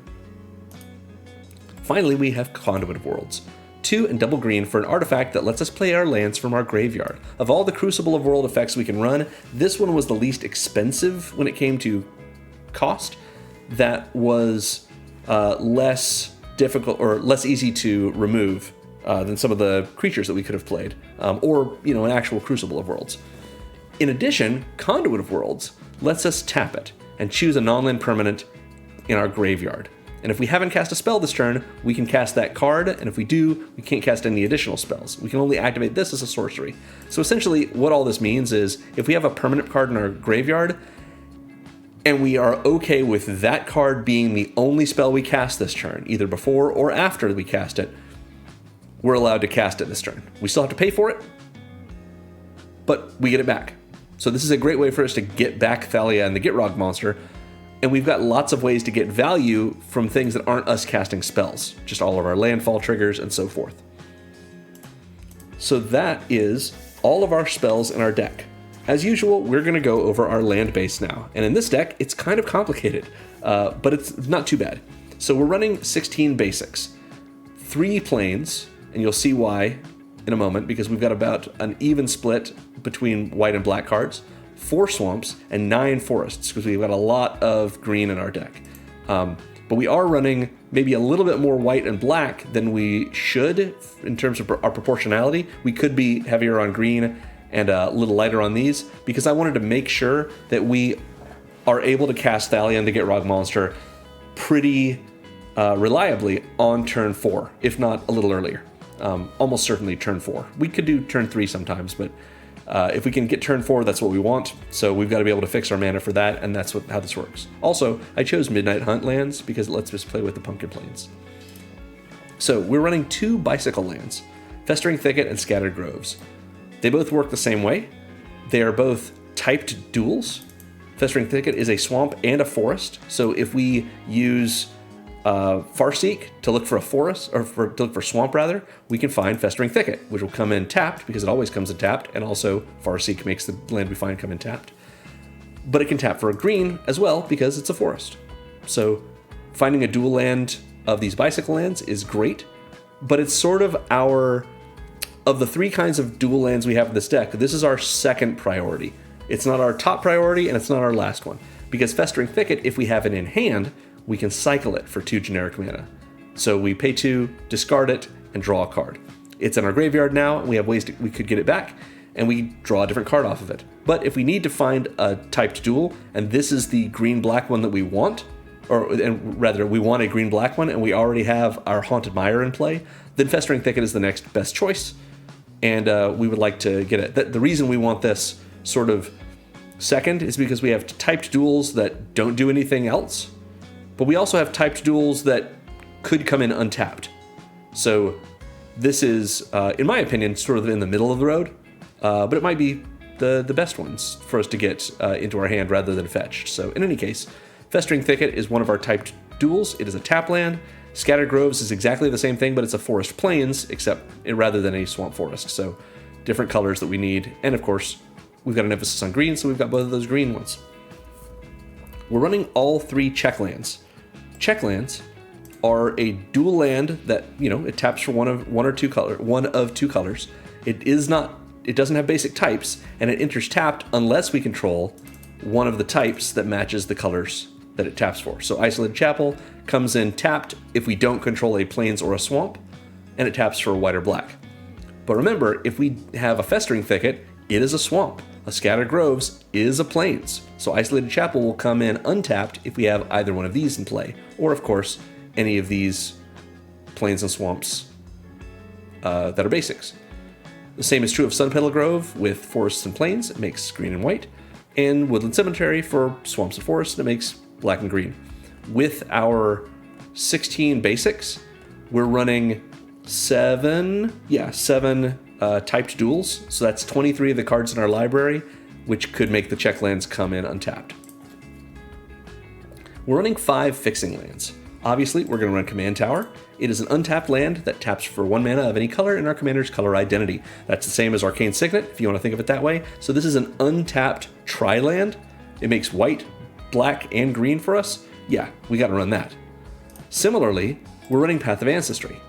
S1: Finally, we have Conduit of Worlds. 2 and double green for an artifact that lets us play our lands from our graveyard. Of all the Crucible of World effects we can run, this one was the least expensive when it came to cost. That was less difficult or less easy to remove than some of the creatures that we could have played, or an actual Crucible of Worlds. In addition, Conduit of Worlds lets us tap it and choose a non-land permanent in our graveyard. And if we haven't cast a spell this turn, we can cast that card, and if we do, we can't cast any additional spells. We can only activate this as a sorcery. So essentially, what all this means is, if we have a permanent card in our graveyard, and we are okay with that card being the only spell we cast this turn, either before or after we cast it, we're allowed to cast it this turn. We still have to pay for it, but we get it back. So this is a great way for us to get back Thalia and the Gitrog monster, and we've got lots of ways to get value from things that aren't us casting spells, just all of our landfall triggers and so forth. So that is all of our spells in our deck. As usual, we're going to go over our land base now. And in this deck, it's kind of complicated, but it's not too bad. So we're running 16 basics, 3 plains, and you'll see why in a moment, because we've got about an even split between white and black cards, 4 swamps, and 9 forests, because we've got a lot of green in our deck. But we are running maybe a little bit more white and black than we should in terms of our proportionality. We could be heavier on green and a little lighter on these, because I wanted to make sure that we are able to cast Thalia and the Gitrog monster pretty reliably on turn 4, if not a little earlier. Almost certainly turn 4. We could do turn 3 sometimes, but if we can get turn 4, that's what we want. So we've got to be able to fix our mana for that, and that's how this works. Also, I chose Midnight Hunt lands because it lets us play with the Pumpkin Plains. So we're running 2 bicycle lands, Festering Thicket and Scattered Groves. They both work the same way. They are both typed duels. Festering Thicket is a swamp and a forest. So if we use Farseek to look for a forest, or to look for swamp rather, we can find Festering Thicket, which will come in tapped because it always comes in tapped, and also Farseek makes the land we find come in tapped. But it can tap for a green as well because it's a forest. So finding a dual land of these bicycle lands is great, but it's sort of of the 3 kinds of dual lands we have in this deck, this is our second priority. It's not our top priority, and it's not our last one, because Festering Thicket, if we have it in hand, we can cycle it for 2 generic mana. So we pay 2, discard it, and draw a card. It's in our graveyard now, and we have ways we could get it back, and we draw a different card off of it. But if we need to find a typed duel, and this is the green-black one that we want, we want a green-black one, and we already have our Haunted Mire in play, then Festering Thicket is the next best choice, and we would like to get it. The reason we want this sort of second is because we have typed duels that don't do anything else, but we also have typed duels that could come in untapped. So this is, in my opinion, sort of in the middle of the road, but it might be the best ones for us to get into our hand rather than fetched. So in any case, Festering Thicket is one of our typed duels. It is a tap land. Scattered Groves is exactly the same thing, but it's a forest plains, except rather than a swamp forest. So different colors that we need. And of course, we've got an emphasis on green, so we've got both of those green ones. We're running all 3 check lands. Check lands are a dual land that, it taps for one of 2 colors. It doesn't have basic types, and it enters tapped unless we control one of the types that matches the colors that it taps for. So Isolated Chapel comes in tapped if we don't control a plains or a swamp, and it taps for white or black. But remember, if we have a Festering Thicket, it is a swamp. A Scattered Groves is a plains. So Isolated Chapel will come in untapped if we have either one of these in play, or of course, any of these plains and swamps that are basics. The same is true of Sun Petal Grove with forests and plains. It makes green and white. And Woodland Cemetery for swamps and forests. It makes black and green. With our 16 basics, we're running 7 typed duels. So that's 23 of the cards in our library, which could make the check lands come in untapped. We're running 5 fixing lands. Obviously, we're going to run Command Tower. It is an untapped land that taps for 1 mana of any color in our commander's color identity. That's the same as Arcane Signet, if you want to think of it that way. So this is an untapped tri-land. It makes white, black, and green for us. Yeah, we got to run that. Similarly, we're running Path of Ancestry.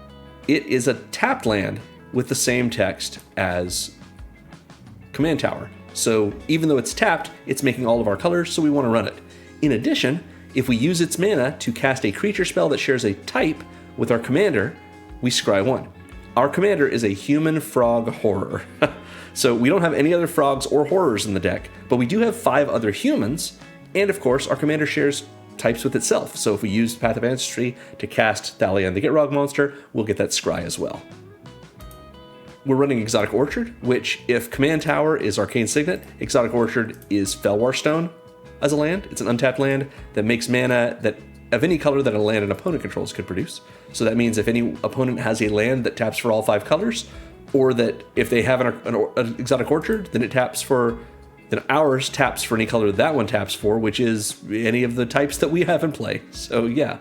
S1: It is a tapped land with the same text as Command Tower. So even though it's tapped, it's making all of our colors, so we want to run it. In addition, if we use its mana to cast a creature spell that shares a type with our commander, we scry 1. Our commander is a human frog horror. So we don't have any other frogs or horrors in the deck, but we do have 5 other humans, and of course our commander shares types with itself. So if we use Path of Ancestry to cast Thalia and the Gitrog monster, we'll get that scry as well. We're running Exotic Orchard, which if Command Tower is Arcane Signet, Exotic Orchard is Felwar Stone as a land. It's an untapped land that makes mana that of any color that a land an opponent controls could produce. So that means if any opponent has a land that taps for all 5 colors, or that if they have an Exotic Orchard, then ours taps for any color that one taps for, which is any of the types that we have in play. So yeah.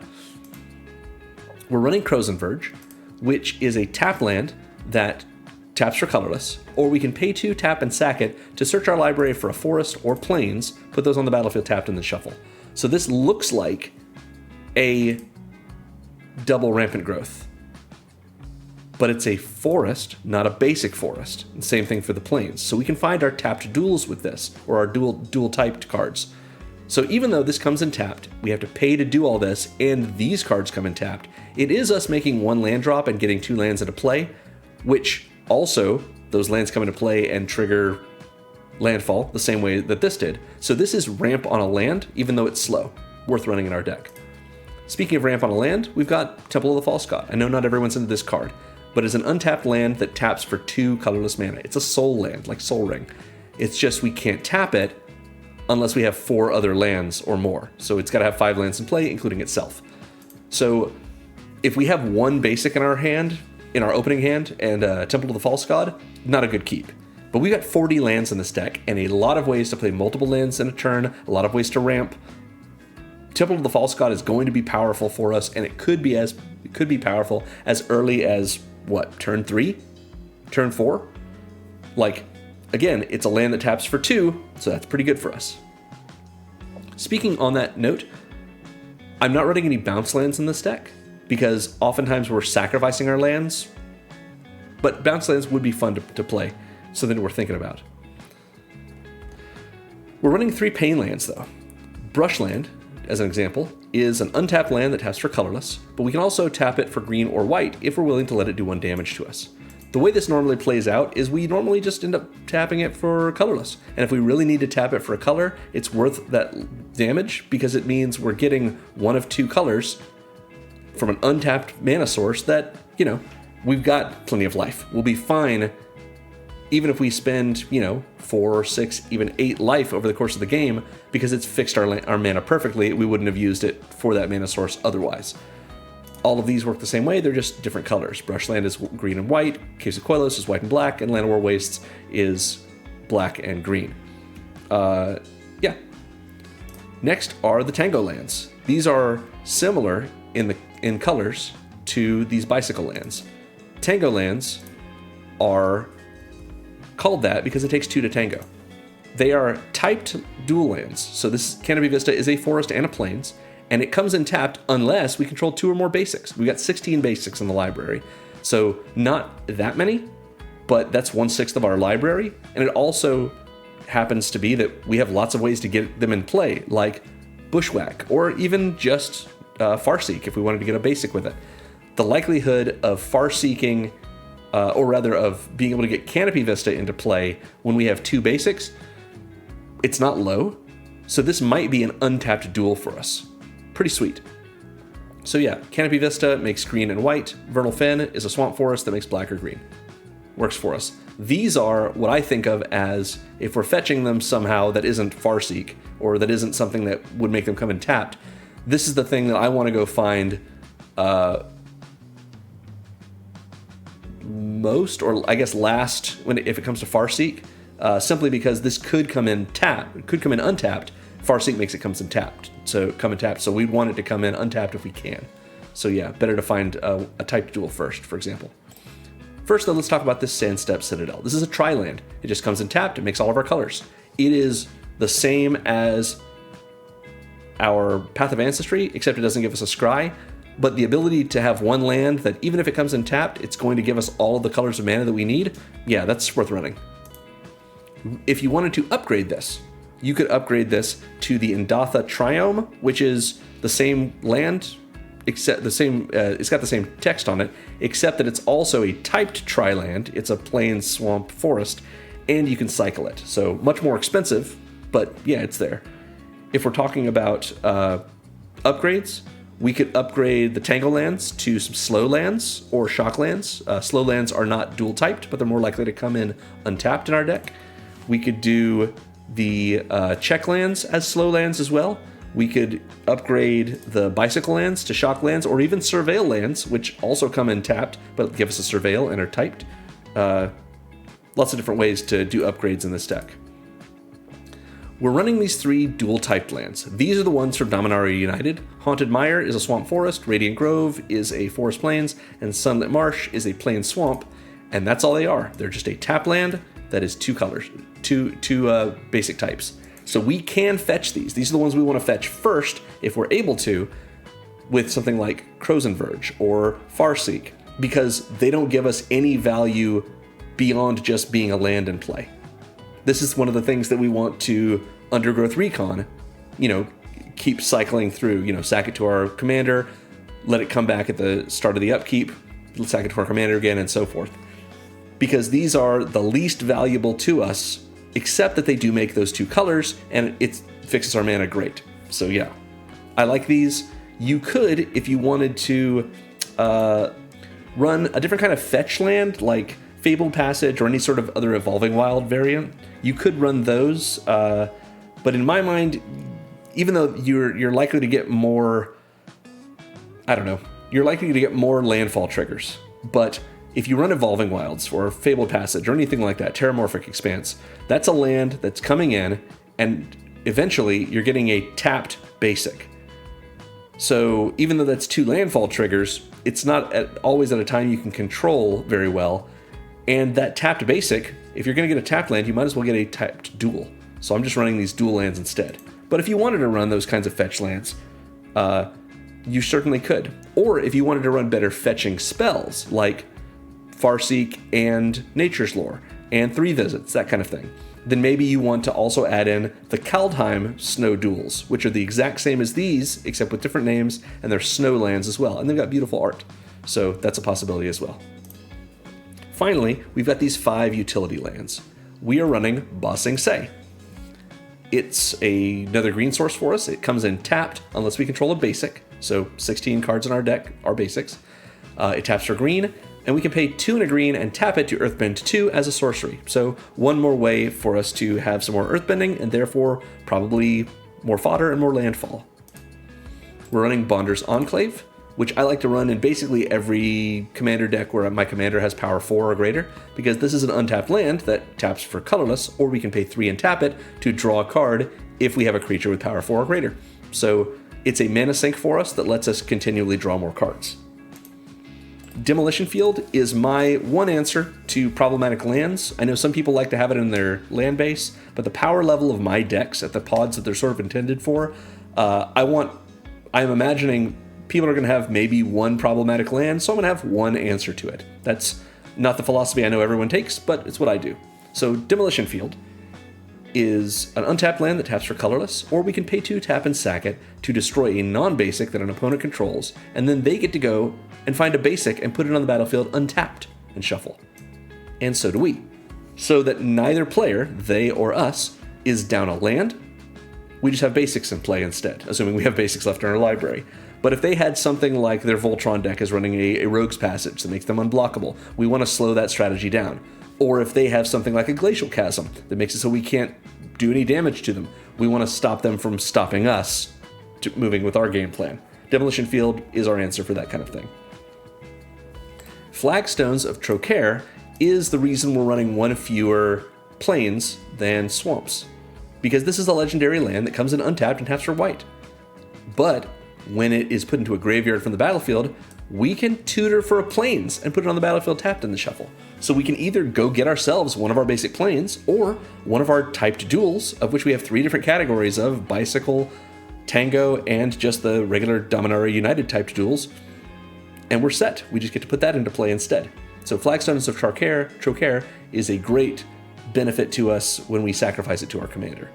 S1: We're running Crozen Verge, which is a tap land that taps for colorless, or we can pay 2, tap, and sack it to search our library for a forest or plains, put those on the battlefield tapped, and then shuffle. So this looks like a double rampant growth, but it's a forest, not a basic forest. And same thing for the plains. So we can find our tapped duals with this, or our dual typed cards. So even though this comes in tapped, we have to pay to do all this, and these cards come in tapped, it is us making 1 land drop and getting 2 lands into play, which also, those lands come into play and trigger Landfall the same way that this did. So this is ramp on a land, even though it's slow. Worth running in our deck. Speaking of ramp on a land, we've got Temple of the False God. I know not everyone's into this card, but it's an untapped land that taps for 2 colorless mana. It's a soul land, like Soul Ring. It's just we can't tap it unless we have 4 other lands or more. So it's got to have 5 lands in play, including itself. So if we have 1 basic in our hand, in our opening hand, and Temple of the False God, not a good keep. But we got 40 lands in this deck, and a lot of ways to play multiple lands in a turn, a lot of ways to ramp. Temple of the False God is going to be powerful for us, and it could be powerful as early as, what, turn 3? Turn 4? Like, again, it's a land that taps for 2, so that's pretty good for us. Speaking on that note, I'm not running any bounce lands in this deck, because oftentimes we're sacrificing our lands, but bounce lands would be fun to play, something we're thinking about. We're running 3 pain lands though. Brushland, as an example, is an untapped land that taps for colorless, but we can also tap it for green or white if we're willing to let it do 1 damage to us. The way this normally plays out is we normally just end up tapping it for colorless. And if we really need to tap it for a color, it's worth that damage because it means we're getting 1 of 2 colors from an untapped mana source that, you know, we've got plenty of life. We'll be fine even if we spend, 4, 6, even 8 life over the course of the game because it's fixed our mana perfectly. We wouldn't have used it for that mana source otherwise. All of these work the same way, they're just different colors. Brushland is green and white, Caves of Quellos is white and black, and Land of War Wastes is black and green. Yeah. Next are the Tango lands. These are similar in colors to these bicycle lands. Tango lands are called that because it takes 2 to tango. They are typed dual lands. So this Canopy Vista is a forest and a plains, and it comes in tapped unless we control 2 or more basics. We got 16 basics in the library, so not that many, but that's 1/6 of our library. And it also happens to be that we have lots of ways to get them in play, like Bushwhack, or even just Farseek if we wanted to get a basic with it. The likelihood of Farseeking, or rather of being able to get Canopy Vista into play when we have 2 basics, it's not low. So this might be an untapped duel for us. Pretty sweet. So yeah, Canopy Vista makes green and white. Vernal Fen is a swamp forest that makes black or green. Works for us. These are what I think of as, if we're fetching them somehow that isn't Farseek, or that isn't something that would make them come in tapped, this is the thing that I want to go find most, or I guess last, if it comes to Farseek, simply because this could come in tapped, it could come in untapped. Farseek makes it comes in tapped, so come in tapped. So we'd want it to come in untapped if we can. So yeah, better to find a typed duel first, for example. First though, let's talk about this Sandstep Citadel. This is a tri-land. It just comes in tapped, it makes all of our colors. It is the same as our Path of Ancestry, except it doesn't give us a scry, but the ability to have 1 land that even if it comes in tapped, it's going to give us all of the colors of mana that we need, yeah, that's worth running. If you wanted to upgrade this, you could upgrade this to the Indatha Triome, which is the same land, except it's got the same text on it, except that it's also a typed tri-land. It's a plain swamp forest, and you can cycle it. So much more expensive, but yeah, it's there. If we're talking about upgrades, we could upgrade the Tango lands to some slow lands or shock lands. Slow lands are not dual typed, but they're more likely to come in untapped in our deck. We could do the check lands as slow lands as well. We could upgrade the bicycle lands to shock lands, or even surveil lands, which also come in tapped, but give us a surveil and are typed. Lots of different ways to do upgrades in this deck. We're running these 3 dual typed lands. These are the ones from Dominaria United. Haunted Mire is a swamp forest, Radiant Grove is a forest plains, and Sunlit Marsh is a plain swamp. And that's all they are. They're just a tap land that is 2 colors, two basic types. So we can fetch these. These are the ones we want to fetch first, if we're able to, with something like Crozen Verge or Farseek, because they don't give us any value beyond just being a land in play. This is one of the things that we want to Undergrowth Recon, keep cycling through, sack it to our commander, let it come back at the start of the upkeep, sack it to our commander again, and so forth. Because these are the least valuable to us, except that they do make those 2 colors, and it fixes our mana great. So yeah, I like these. You could, if you wanted to run a different kind of fetch land, like Fabled Passage or any sort of other Evolving Wild variant, you could run those. But in my mind, even though you're likely to get more, you're likely to get more landfall triggers. But if you run Evolving Wilds or Fabled Passage or anything like that, Terramorphic Expanse, that's a land that's coming in, and eventually you're getting a tapped basic. So even though that's 2 landfall triggers, it's not always at a time you can control very well. And that tapped basic, if you're going to get a tapped land, you might as well get a tapped dual. So I'm just running these dual lands instead. But if you wanted to run those kinds of fetch lands, you certainly could. Or if you wanted to run better fetching spells, like Farseek and Nature's Lore, and 3 visits, that kind of thing, then maybe you want to also add in the Kaldheim Snow Duels, which are the exact same as these, except with different names, and they're snow lands as well, and they've got beautiful art. So that's a possibility as well. Finally, we've got these 5 utility lands. We are running Bossing Say. It's another green source for us. It comes in tapped unless we control a basic, so 16 cards in our deck are basics. It taps for green, and we can pay 2 and a green and tap it to Earthbend 2 as a sorcery. So one more way for us to have some more Earthbending, and therefore probably more fodder and more landfall. We're running Bonder's Enclave, which I like to run in basically every commander deck where my commander has power 4 or greater, because this is an untapped land that taps for colorless, or we can pay 3 and tap it to draw a card if we have a creature with power 4 or greater. So it's a mana sink for us that lets us continually draw more cards. Demolition Field is my one answer to problematic lands. I know some people like to have it in their land base, but the power level of my decks at the pods that they're sort of intended for, I'm imagining people are going to have maybe 1 problematic land, so I'm going to have 1 answer to it. That's not the philosophy I know everyone takes, but it's what I do. So Demolition Field is an untapped land that taps for colorless, or we can pay 2, tap, and sack it to destroy a non-basic that an opponent controls, and then they get to go and find a basic and put it on the battlefield untapped and shuffle. And so do we. So that neither player, they or us, is down a land. We just have basics in play instead, assuming we have basics left in our library. But if they had something like their Voltron deck is running a Rogue's Passage that makes them unblockable, we want to slow that strategy down. Or if they have something like a Glacial Chasm that makes it so we can't do any damage to them, we want to stop them from stopping us to moving with our game plan. Demolition Field is our answer for that kind of thing. Flagstones of Trocaire is the reason we're running 1 fewer plains than swamps, because this is a legendary land that comes in untapped and taps for white. But when it is put into a graveyard from the battlefield, we can tutor for a plains and put it on the battlefield tapped in the shuffle. So we can either go get ourselves one of our basic plains, or one of our typed duels, of which we have 3 different categories of Bicycle, Tango, and just the regular Dominaria United typed duels, and we're set. We just get to put that into play instead. So Flagstones of Trocaire is a great benefit to us when we sacrifice it to our commander.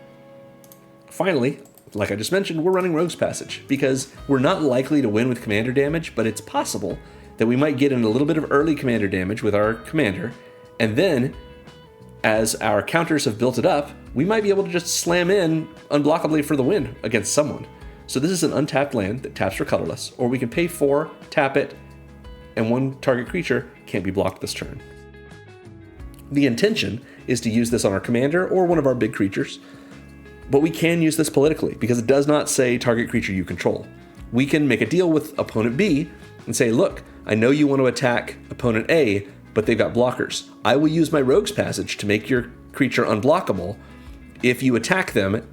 S1: Finally, like I just mentioned, we're running Rogue's Passage, because we're not likely to win with commander damage, but it's possible that we might get in a little bit of early commander damage with our commander, and then, as our counters have built it up, we might be able to just slam in unblockably for the win against someone. So this is an untapped land that taps for colorless, or we can pay 4, tap it, and 1 target creature can't be blocked this turn. The intention is to use this on our commander or one of our big creatures, but we can use this politically, because it does not say target creature you control. We can make a deal with opponent B and say, look, I know you want to attack opponent A, but they've got blockers. I will use my Rogue's Passage to make your creature unblockable. If you attack them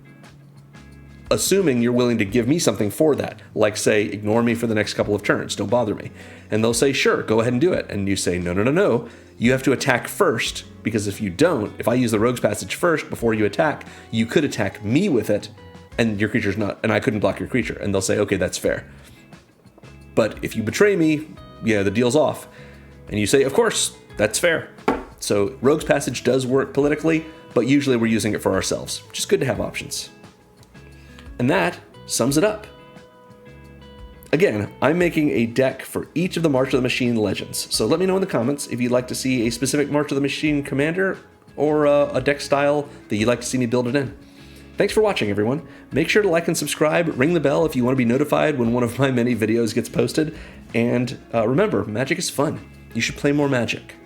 S1: assuming you're willing to give me something for that. Like, say, ignore me for the next couple of turns, don't bother me. And they'll say, sure, go ahead and do it. And you say, no, no, no, no. You have to attack first, because if you don't, if I use the Rogue's Passage first before you attack, you could attack me with it, and your creature's not, and I couldn't block your creature. And they'll say, okay, that's fair. But if you betray me, yeah, the deal's off. And you say, of course, that's fair. So Rogue's Passage does work politically, but usually we're using it for ourselves, which is good to have options. And that sums it up. Again, I'm making a deck for each of the March of the Machine legends, so let me know in the comments if you'd like to see a specific March of the Machine commander or a deck style that you'd like to see me build it in. Thanks for watching, everyone. Make sure to like and subscribe, ring the bell if you want to be notified when one of my many videos gets posted, and remember, Magic is fun. You should play more Magic.